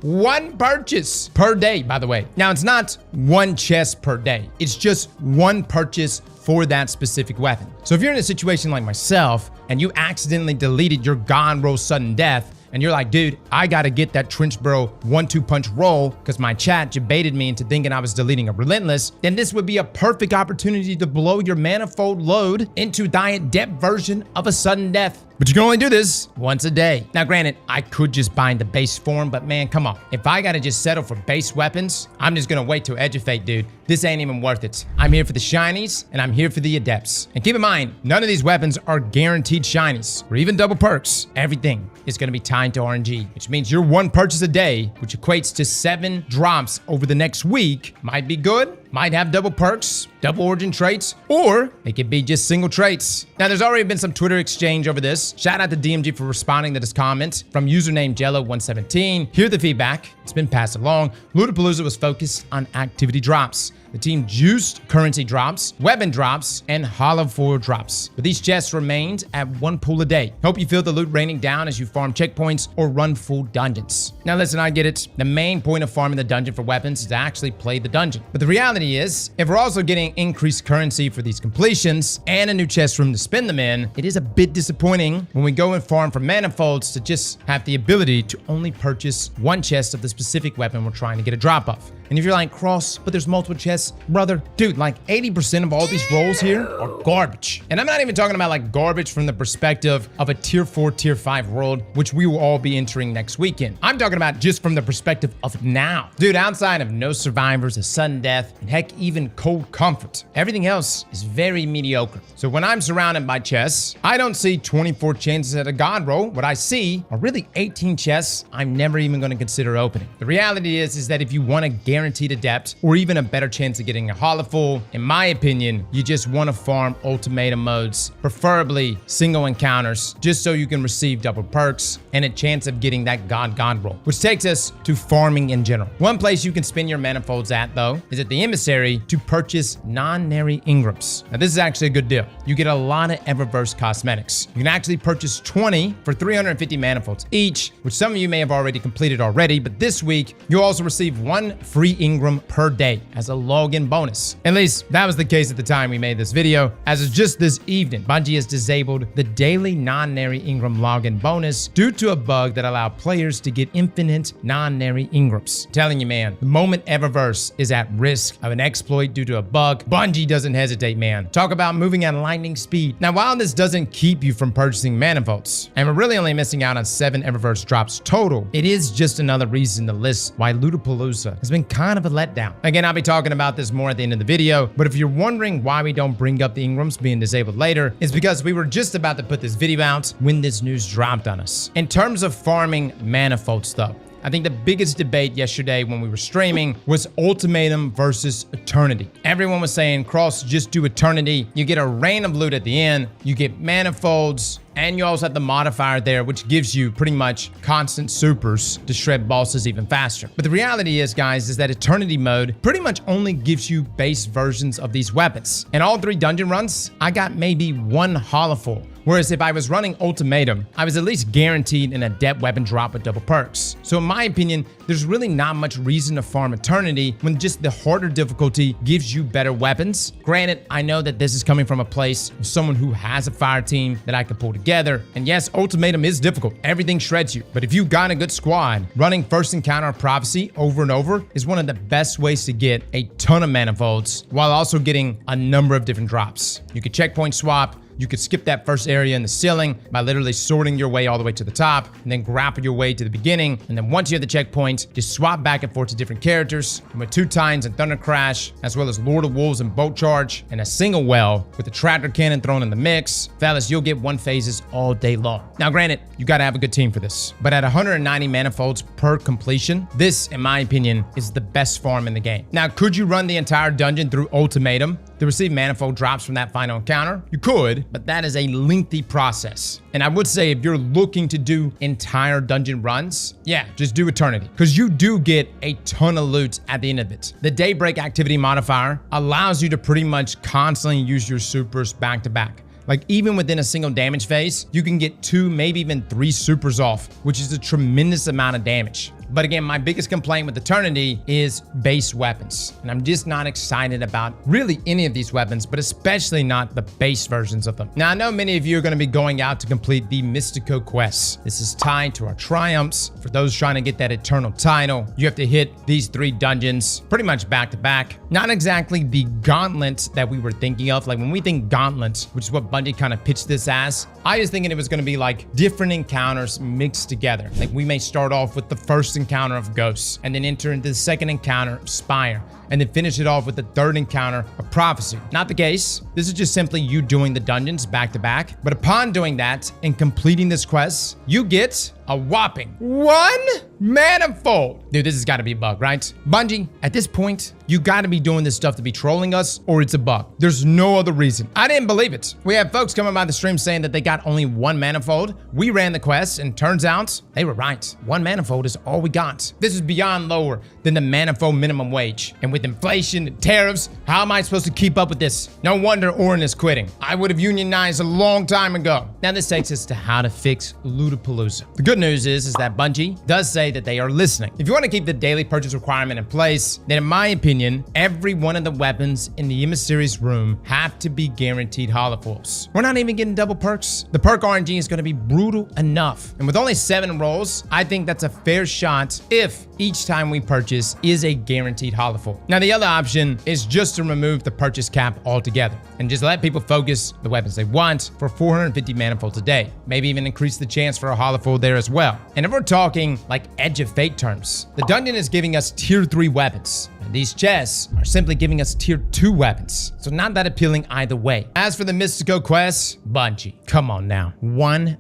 purchase per day, by the way. Now it's not one chest per day. It's just one purchase for that specific weapon. So if you're in a situation like myself and you accidentally deleted your God roll sudden death, and you're like, dude, I gotta get that Trench Bro 1-2 punch roll because my chat baited me into thinking I was deleting a Relentless, then this would be a perfect opportunity to blow your manifold load into thy adept version of a sudden death. But you can only do this once a day. Now granted, I could just bind the base form, but man, come on. If I gotta just settle for base weapons, I'm just gonna wait till Edge of Fate, dude. This ain't even worth it. I'm here for the shinies, and I'm here for the adepts. And keep in mind, none of these weapons are guaranteed shinies, or even double perks. Everything is gonna be tied to RNG, which means your 1 purchase a day, which equates to 7 drops over the next week, might be good, might have double perks, double origin traits, or it could be just single traits. Now, there's already been some Twitter exchange over this. Shout out to DMG for responding to this comment from username Jello117. Hear the feedback. It's been passed along. Lootapalooza was focused on activity drops. The team juiced currency drops, weapon drops, and hollow foil drops. But these chests remained at 1 pool a day. Hope you feel the loot raining down as you farm checkpoints or run full dungeons. Now listen, I get it. The main point of farming the dungeon for weapons is to actually play the dungeon. But the reality is, if we're also getting increased currency for these completions and a new chest room to spend them in, it is a bit disappointing when we go and farm for manifolds to just have the ability to only purchase 1 chest of the specific weapon we're trying to get a drop of. And if you're like, Cross, but there's multiple chests, brother, dude, like 80% of all these rolls here are garbage. And I'm not even talking about like garbage from the perspective of a tier 4, tier 5 world, which we will all be entering next weekend. I'm talking about just from the perspective of now. Dude, outside of no survivors, a sudden death, and heck, even cold comfort, everything else is very mediocre. So when I'm surrounded by chests, I don't see 24 chances at a God roll. What I see are really 18 chests I'm never even going to consider opening. happening. The reality is that if you want a guaranteed adept or even a better chance of getting a holoful, in my opinion, you just want to farm ultimatum modes, preferably single encounters, just so you can receive double perks and a chance of getting that God roll. Which takes us to farming in general. One place you can spend your manifolds at, though, is at the emissary to purchase non-nary Ingrams. Now, this is actually a good deal. You get a lot of Eververse cosmetics. You can actually purchase 20 for 350 manifolds each, which some of you may have already completed already, but this week, you'll also receive 1 free Ingram per day as a login bonus. At least, that was the case at the time we made this video. As of just this evening, Bungie has disabled the daily non-nary Ingram login bonus due to a bug that allowed players to get infinite non-nary Ingrams. I'm telling you, man, the moment Eververse is at risk of an exploit due to a bug, Bungie doesn't hesitate, man. Talk about moving at lightning speed. Now, while this doesn't keep you from purchasing manifolds, and we're really only missing out on 7 Eververse drops total, it is just another reason to list why Lootapalooza has been kind of a letdown. Again, I'll be talking about this more at the end of the video, but if you're wondering why we don't bring up the Ingrams being disabled later, it's because we were just about to put this video out when this news dropped on us. In terms of farming manifolds, though, I think the biggest debate yesterday when we were streaming was Ultimatum versus Eternity. Everyone was saying, Cross, just do Eternity. You get a rain of loot at the end, you get manifolds, and you also have the modifier there, which gives you pretty much constant supers to shred bosses even faster. But the reality is, guys, is that Eternity mode pretty much only gives you base versions of these weapons. In all 3 dungeon runs, I got maybe 1 holoful. Whereas if I was running Ultimatum, I was at least guaranteed an adept weapon drop with double perks. So in my opinion, there's really not much reason to farm Eternity when just the harder difficulty gives you better weapons. Granted, I know that this is coming from a place of someone who has a fire team that I could pull together. And yes, Ultimatum is difficult. Everything shreds you. But if you've got a good squad, running First Encounter of Prophecy over and over is one of the best ways to get a ton of manifolds while also getting a number of different drops. You could checkpoint swap. You could skip that first area in the ceiling by literally sorting your way all the way to the top and then grapple your way to the beginning. And then once you have the checkpoint, just swap back and forth to different characters. And with 2 Titans and Thunder Crash, as well as Lord of Wolves and Bolt Charge, and a single well with the Tractor Cannon thrown in the mix, fellas, you'll get 1 phases all day long. Now, granted, you gotta have a good team for this, but at 190 manifolds per completion, this, in my opinion, is the best farm in the game. Now, could you run the entire dungeon through Ultimatum to receive manifold drops from that final encounter? You could, but that is a lengthy process. And I would say if you're looking to do entire dungeon runs, yeah, just do Eternity, because you do get a ton of loot at the end of it. The Daybreak activity modifier allows you to pretty much constantly use your supers back to back. Like, even within a single damage phase, you can get 2, maybe even 3 supers off, which is a tremendous amount of damage. But again, my biggest complaint with Eternity is base weapons. And I'm just not excited about really any of these weapons, but especially not the base versions of them. Now, I know many of you are going to be going out to complete the Mystico quests. This is tied to our triumphs. For those trying to get that Eternal title, you have to hit these 3 dungeons pretty much back to back. Not exactly the gauntlet that we were thinking of. Like, when we think gauntlet, which is what Bungie kind of pitched this as, I was thinking it was going to be like different encounters mixed together. Like, we may start off with the first encounter of Ghosts, and then enter into the second encounter of Spire, and then finish it off with the third encounter of Prophecy. Not the case. This is just simply you doing the dungeons back to back. But upon doing that and completing this quest, you get a whopping 1 manifold. Dude, this has got to be a bug, right? Bungie, at this point, you got to be doing this stuff to be trolling us, or it's a bug. There's no other reason. I didn't believe it. We had folks coming by the stream saying that they got only 1 manifold. We ran the quest, and turns out they were right. 1 manifold is all we got. This is beyond lower than the manifold minimum wage. And with inflation and tariffs, how am I supposed to keep up with this? No wonder Orin is quitting. I would have unionized a long time ago. Now this takes us to how to fix Lootapalooza. The good news is that Bungie does say that they are listening. If you want to keep the daily purchase requirement in place, then in my opinion, every one of the weapons in the emissary's room have to be guaranteed holofulls. We're not even getting double perks. The perk RNG is going to be brutal enough. And with only 7 rolls, I think that's a fair shot if each time we purchase is a guaranteed holofull. Now the other option is just to remove the purchase cap altogether and just let people focus the weapons they want for 450 manifolds a day. Maybe even increase the chance for a holofull there as well. And if we're talking like Edge of Fate terms, the dungeon is giving us tier 3 weapons. And these chests are simply giving us tier 2 weapons. So not that appealing either way. As for the Mystico quests, Bungie, come on now. 1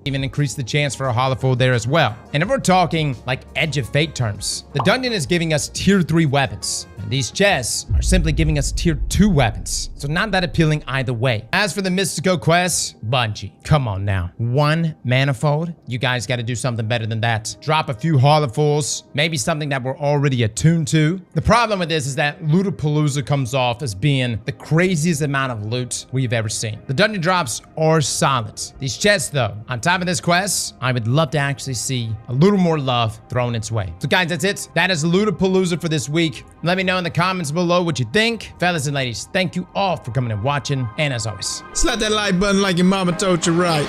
even increase the chance for a hollow there as well. And if we're talking like Edge of Fate terms, the dungeon is giving us tier 3 weapons, and these chests are simply giving us tier 2 weapons. So not that appealing either way. As for the mystical quests, Bungie, come on now. 1 manifold? You guys gotta do something better than that. Drop a few hollows, maybe something that we're already attuned to. The problem with this is that Lootapalooza comes off as being the craziest amount of loot we've ever seen. The dungeon drops are solid. These chests though, on top of this quest, I would love to actually see a little more love thrown its way. So guys, that's it. That is Lootapalooza for this week. Let me know in the comments below what you think. Fellas and ladies, thank you all for coming and watching. And as always, slap that like button like your mama told you right.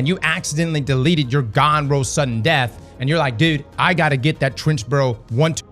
and you accidentally deleted your Gone Roll Sudden Death, and you're like, dude, I gotta get that Trenchboro 1, 2.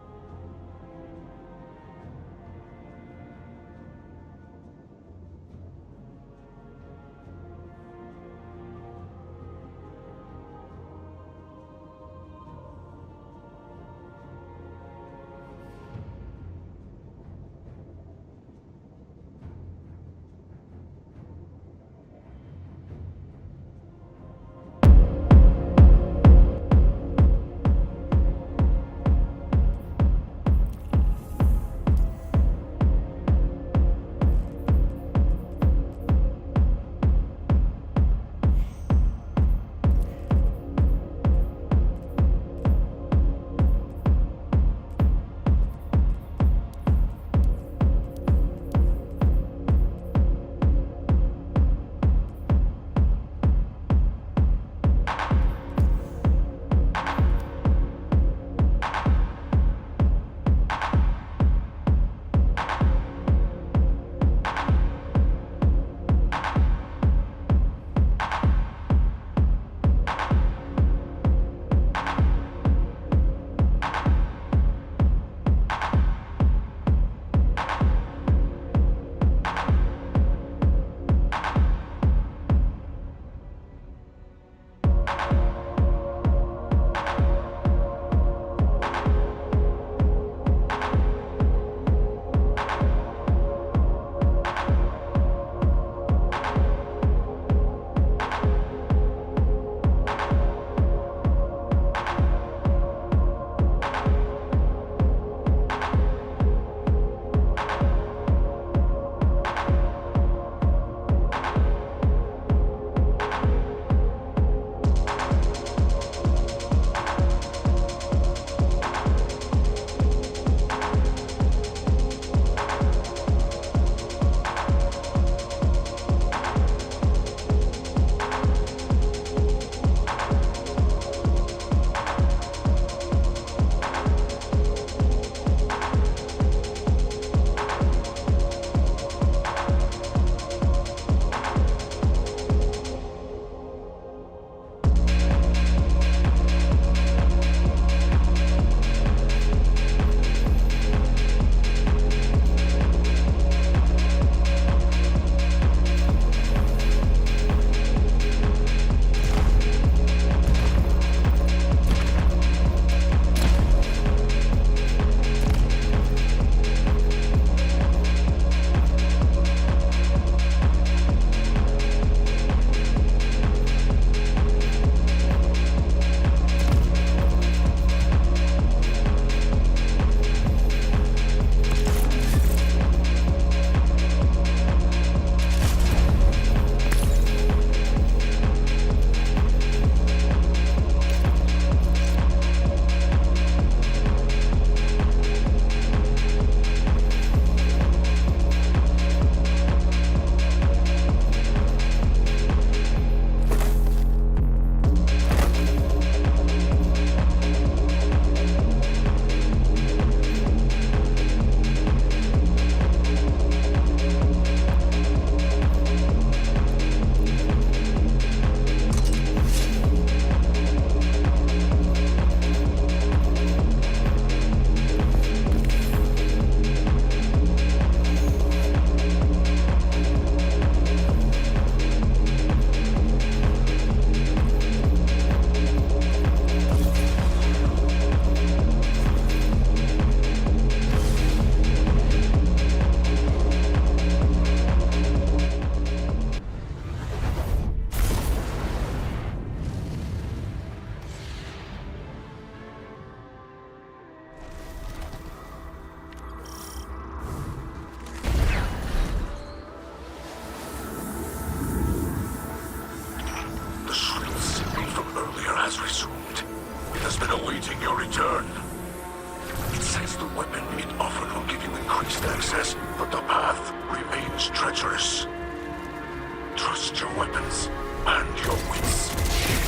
trust your weapons and your wits.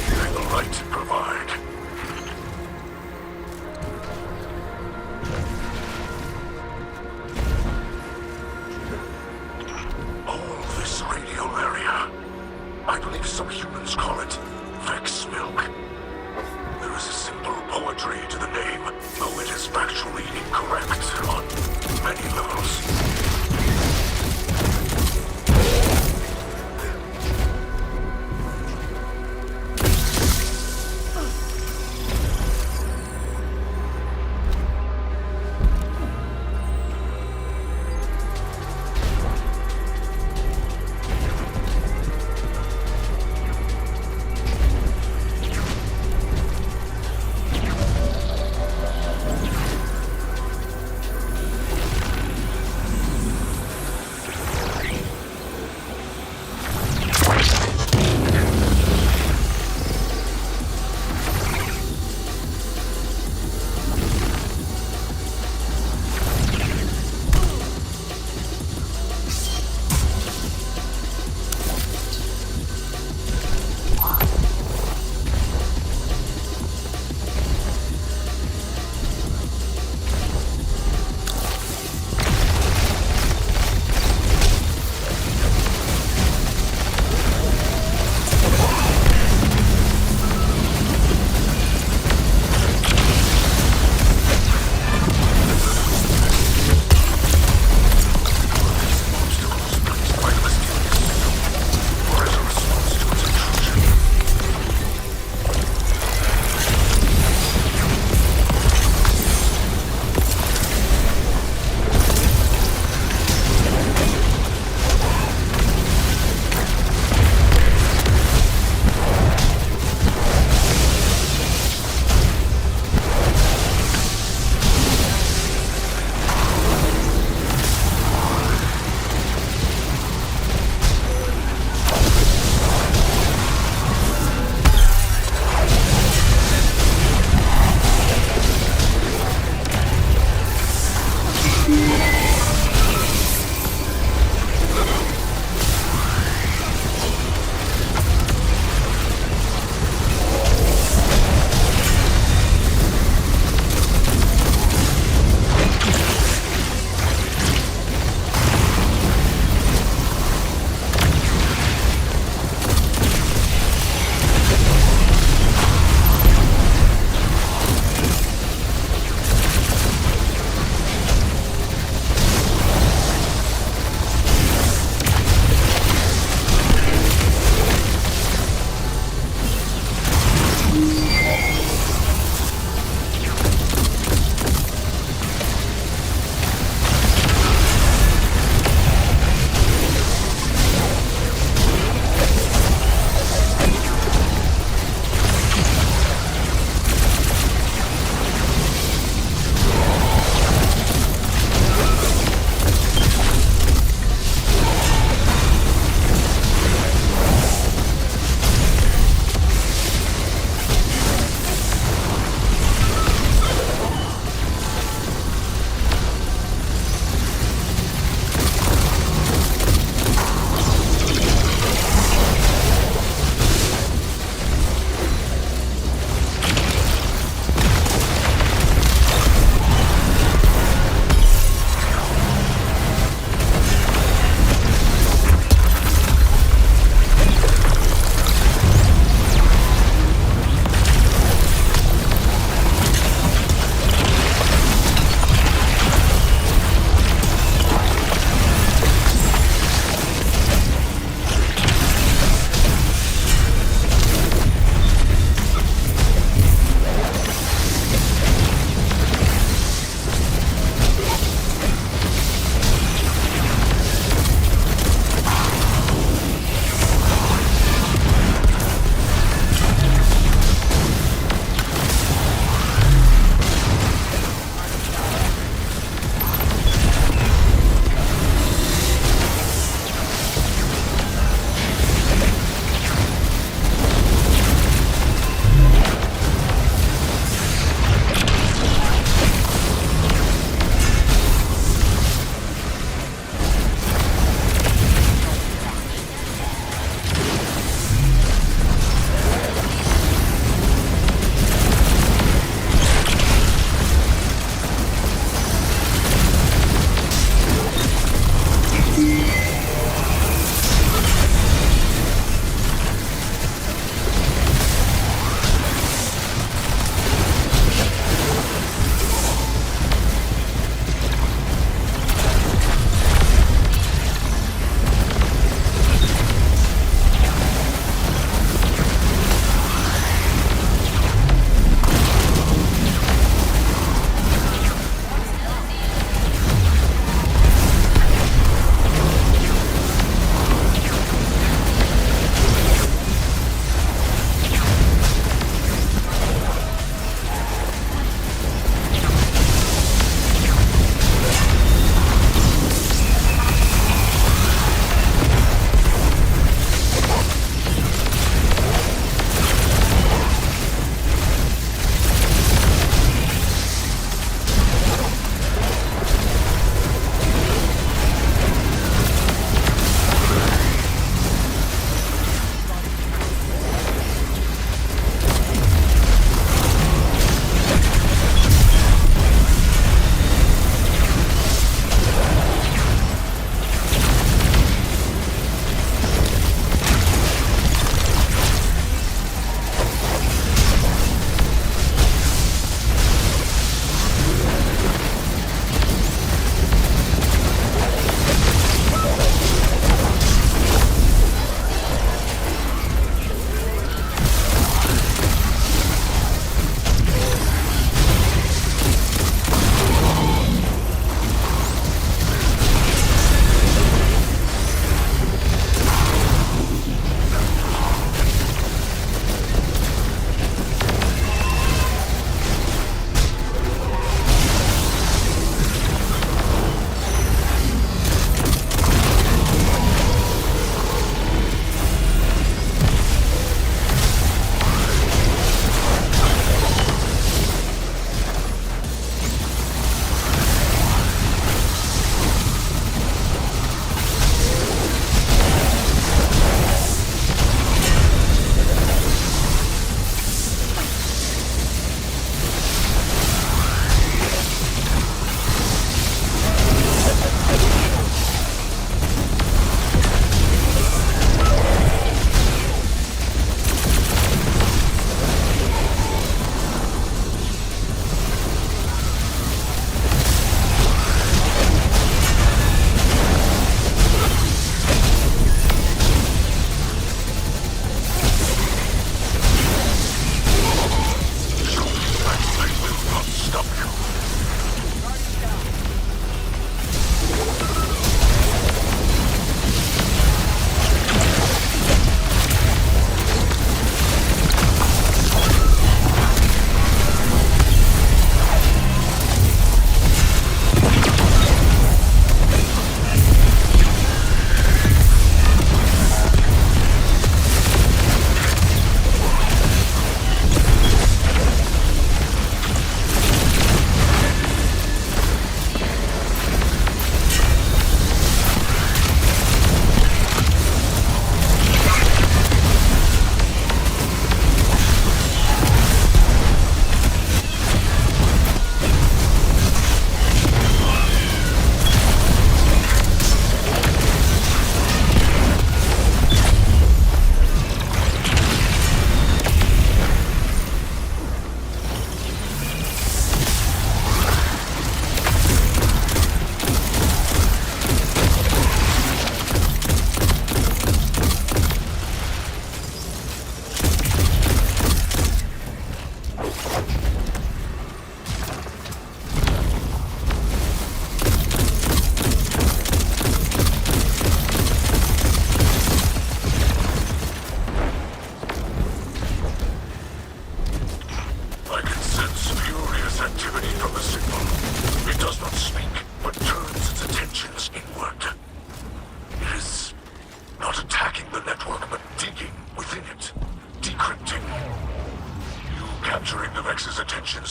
May the light provide. All this radial area, I believe some humans call it Vex Milk. There is a simple poetry to the name, though it is factually incorrect on many levels.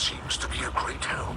seems to be a great help.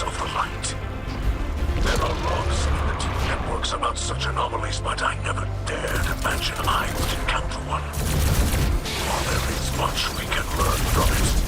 of the light. There are laws in the deep networks about such anomalies, but I never dared imagine I would encounter one. While there is much we can learn from it,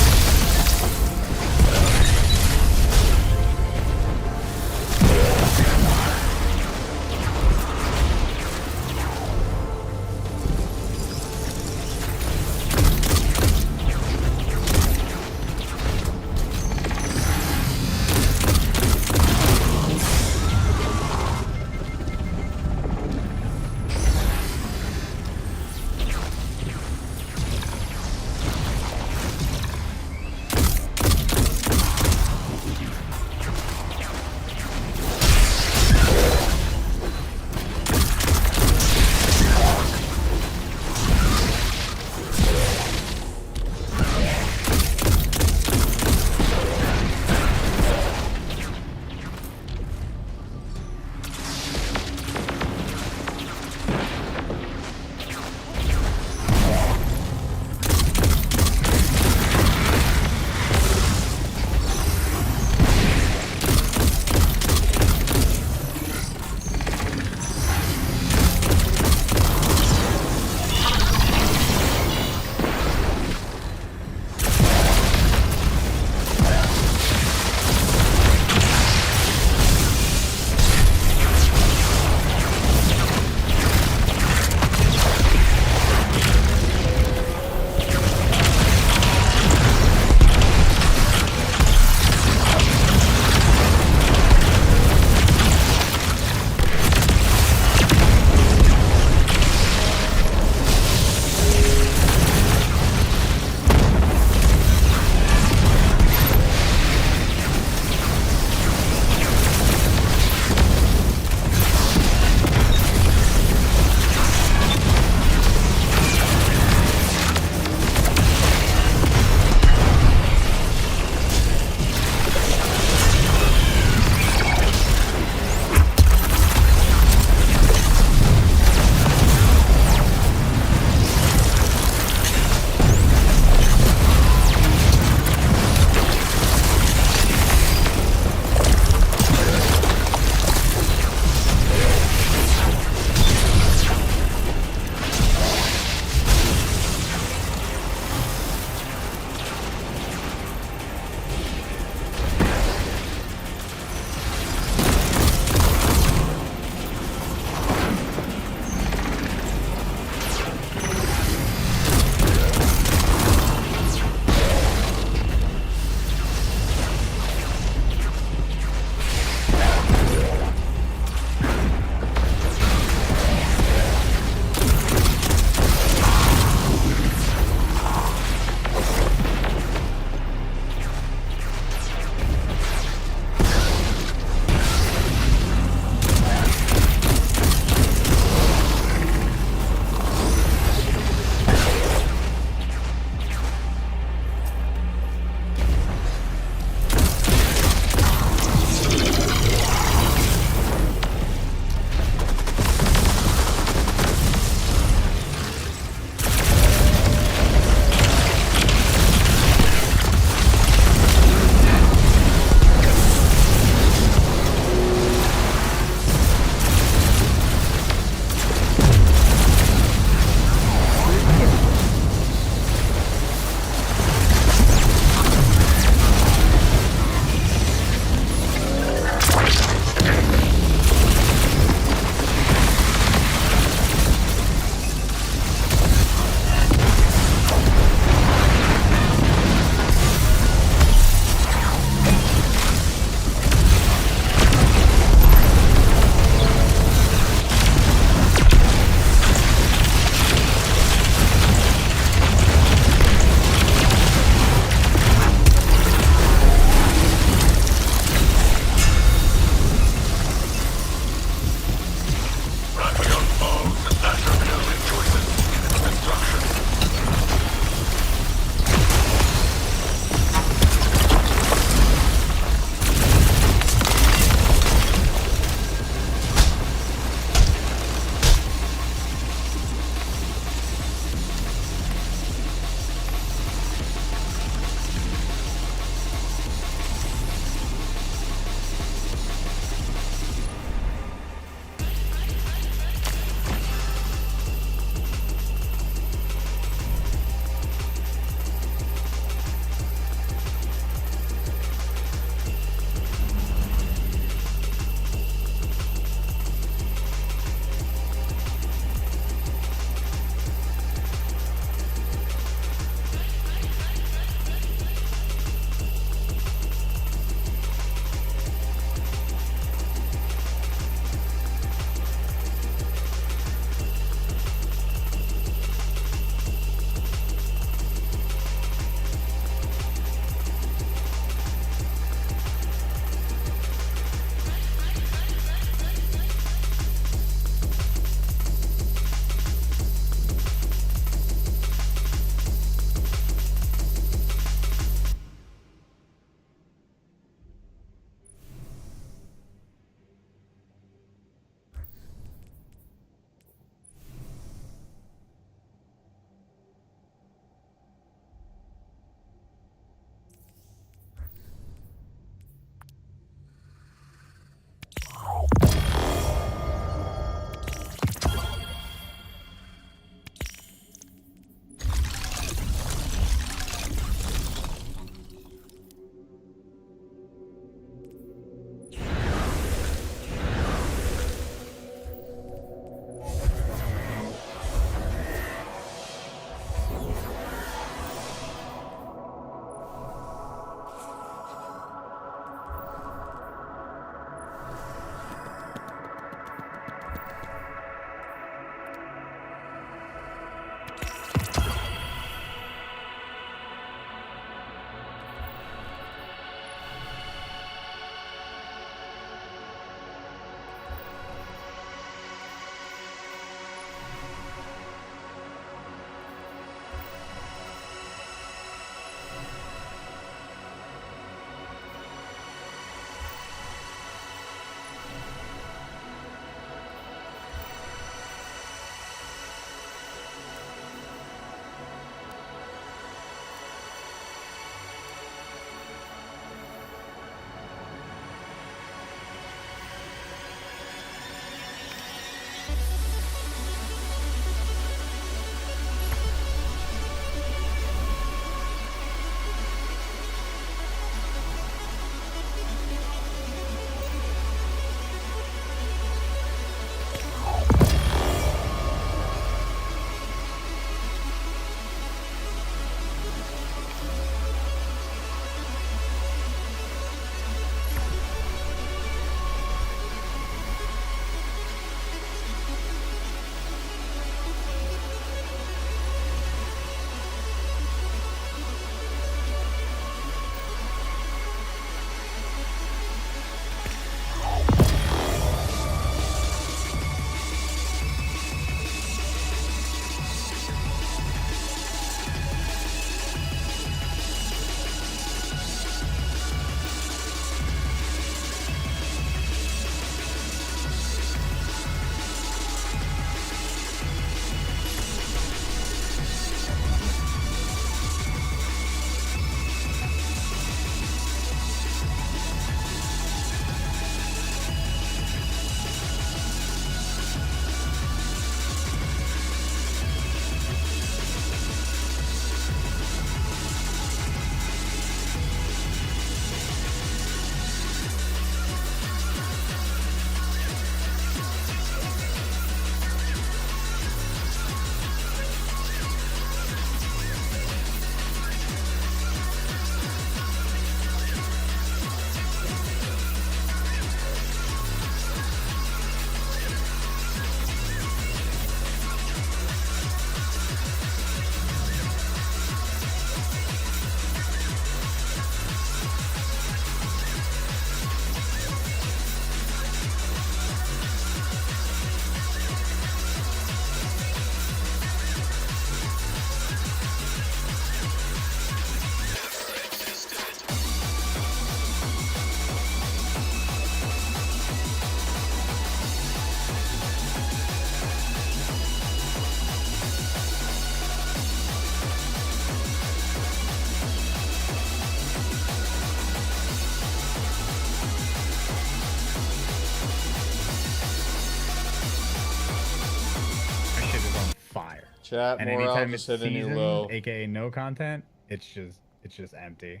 Chat And morale anytime just it's hit a new season, low. aka no content, it's just empty.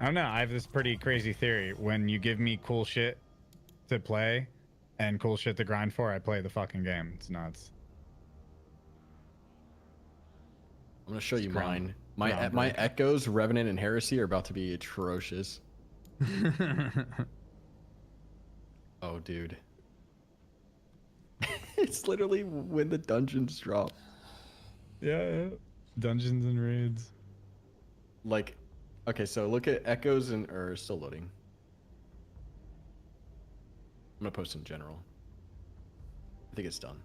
I don't know. I have this pretty crazy theory. When you give me cool shit to play and cool shit to grind for, I play the fucking game. It's nuts. I'm gonna show you ground- mine. My Echoes, Revenant, and Heresy are about to be atrocious. Oh, dude. It's literally when the dungeons drop. Yeah. Dungeons and raids. Like, okay, so look at Echoes or still loading. I'm gonna post in general. I think it's done.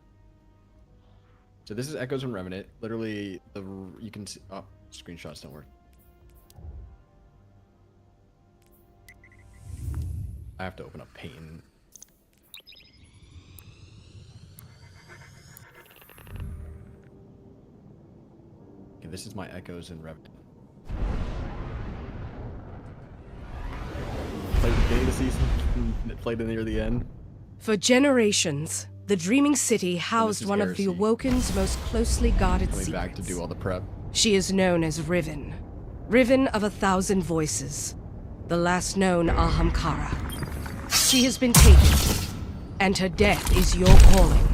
So this is Echoes and Revenant. Literally, you can see. Oh, screenshots don't work. I have to open up Paint. Okay, this is my Echoes and Revenant. Played the beginning of the season, played it near the end. For generations, the Dreaming City housed one of the Heresy. Awoken's most closely guarded Coming secrets. back to do all the prep. She is known as Riven. Riven of 1,000 voices. The last known Ahamkara. She has been taken, and her death is your calling.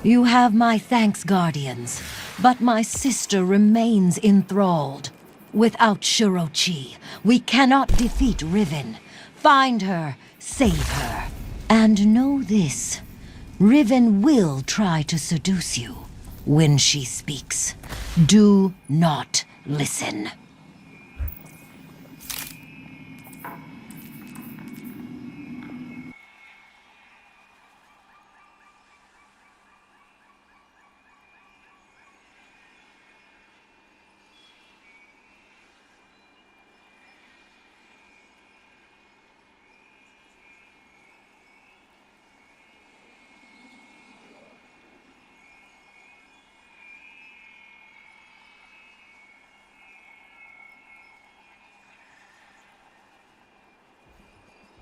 You have my thanks, Guardians, but my sister remains enthralled. Without Shirochi, we cannot defeat Riven. Find her, save her. And know this, Riven will try to seduce you. When she speaks, do not listen.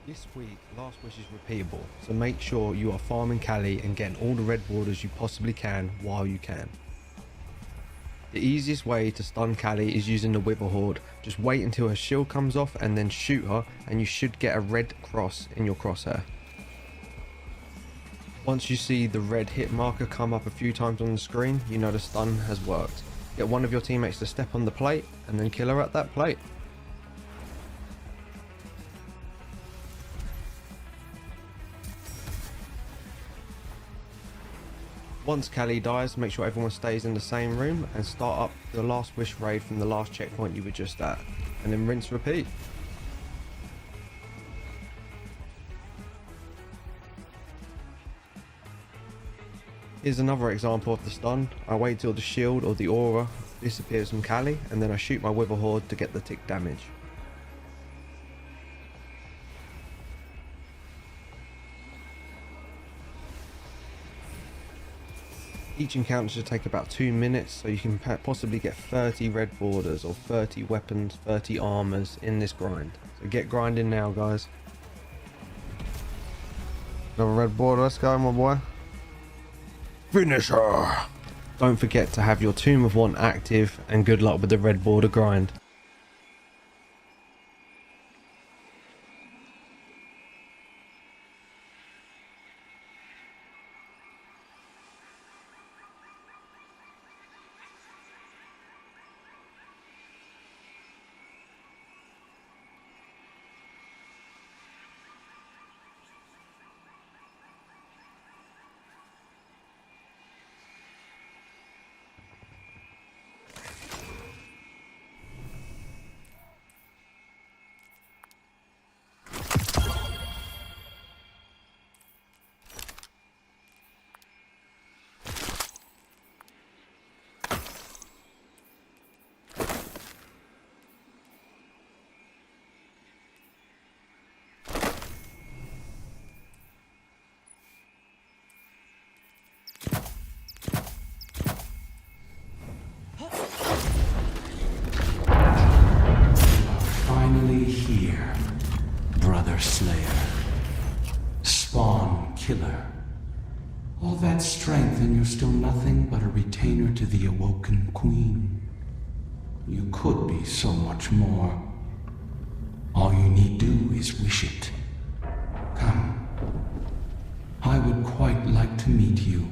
This week, Last Wish is repeatable, so make sure you are farming Cali and getting all the red warders you possibly can while you can. The easiest way to stun Cali is using the Wither Horde. Just wait until her shield comes off and then shoot her, and you should get a red cross in your crosshair. Once you see the red hit marker come up a few times on the screen, you know the stun has worked. Get one of your teammates to step on the plate and then kill her at that plate. Once Callie dies, make sure everyone stays in the same room and start up the last wish raid from the last checkpoint you were just at, and then rinse repeat. Here's another example of the stun. I wait till the shield or the aura disappears from Callie, and then I shoot my Wither Horde to get the tick damage. Each encounter should take about 2 minutes, so you can possibly get 30 red borders or 30 weapons, 30 armors in this grind. So get grinding now, guys. Another red border, let's go, my boy. Finish her! Don't forget to have your Tomb of Want active, and good luck with the red border grind. Finally here, Brother Slayer. Spawn Killer. All that strength and you're still nothing but a retainer to the Awoken Queen. You could be so much more. All you need do is wish it. Come. I would quite like to meet you.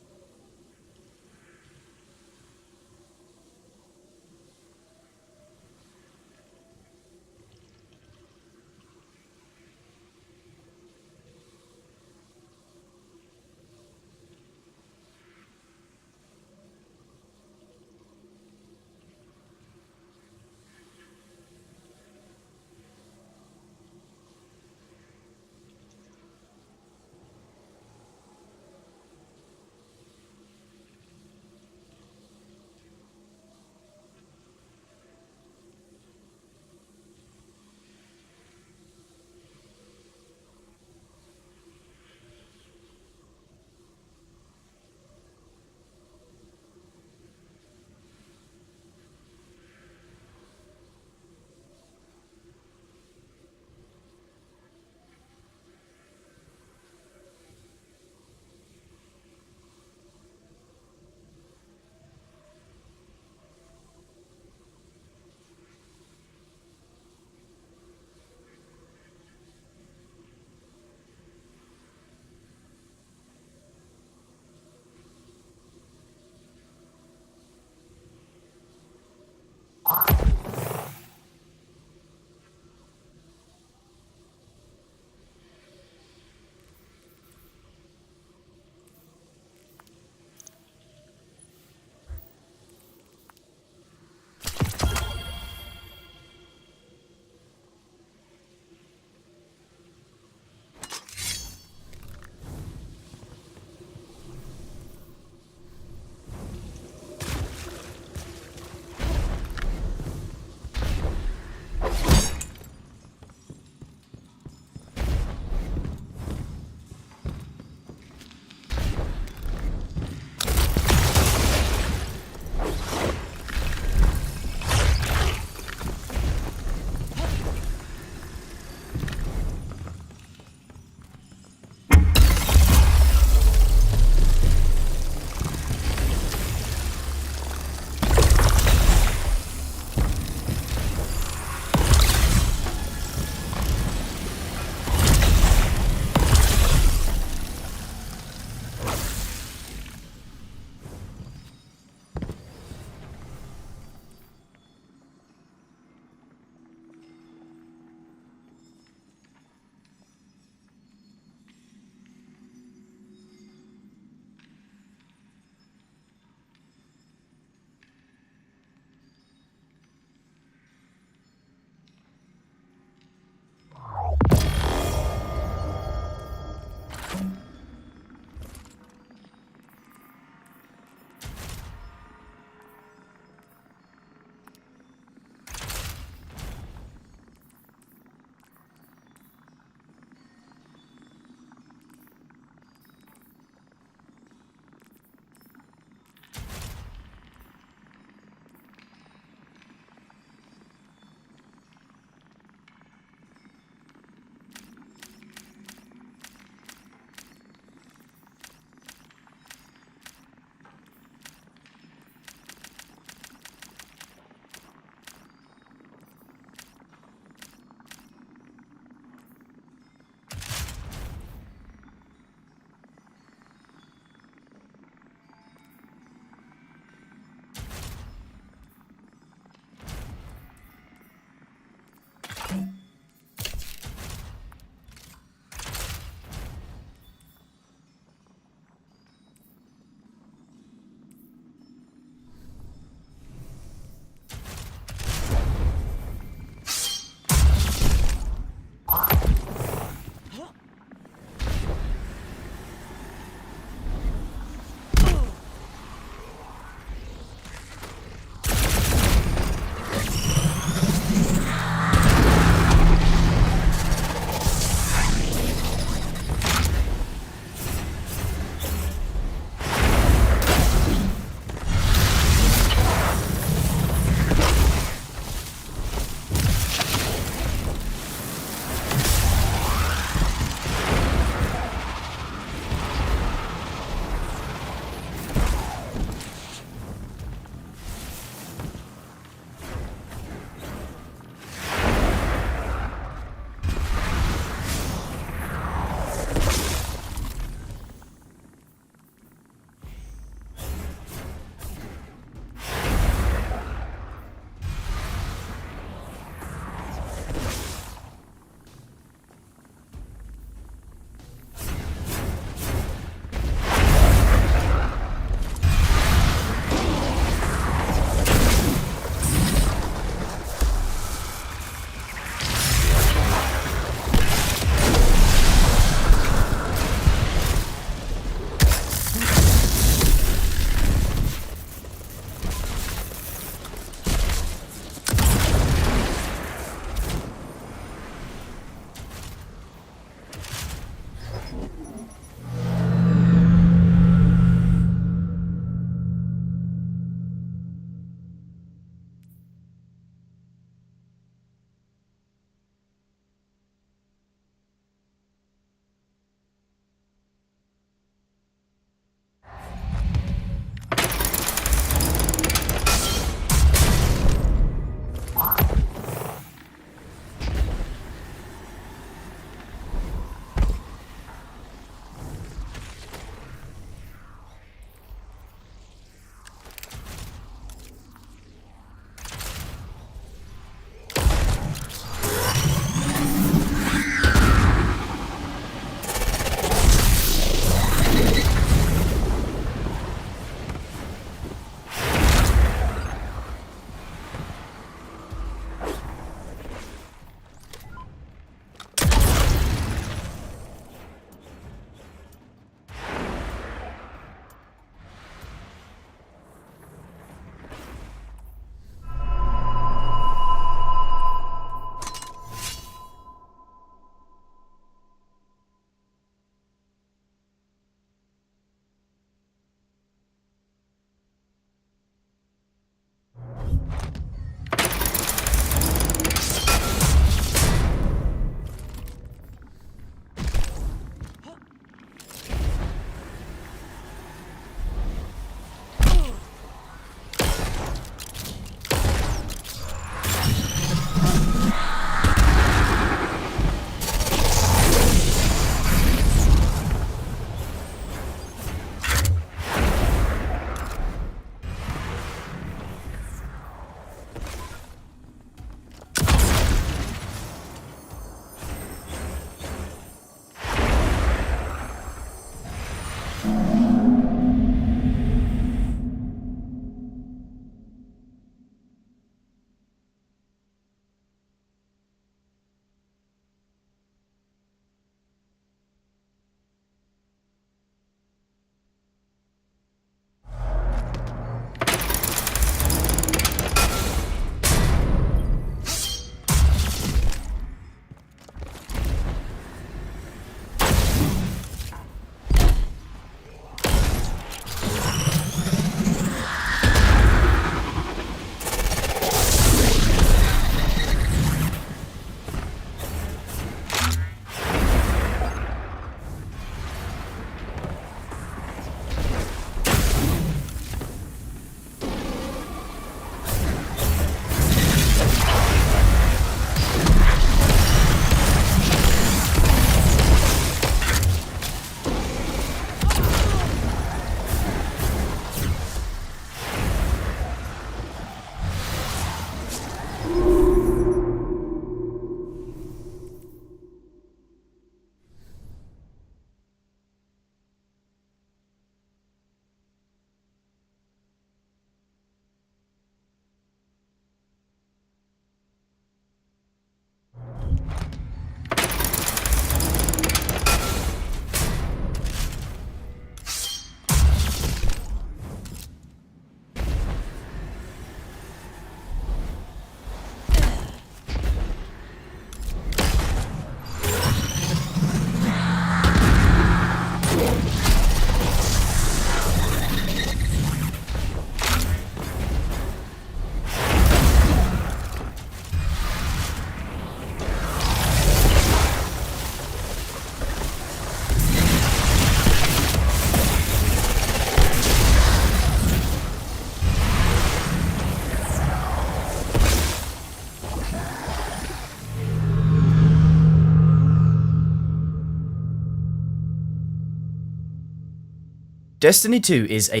Destiny 2 is a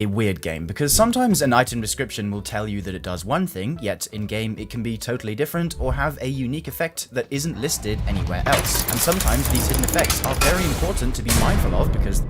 weird game, because sometimes an item description will tell you that it does one thing, yet in-game it can be totally different or have a unique effect that isn't listed anywhere else. And sometimes these hidden effects are very important to be mindful of because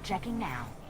Checking now.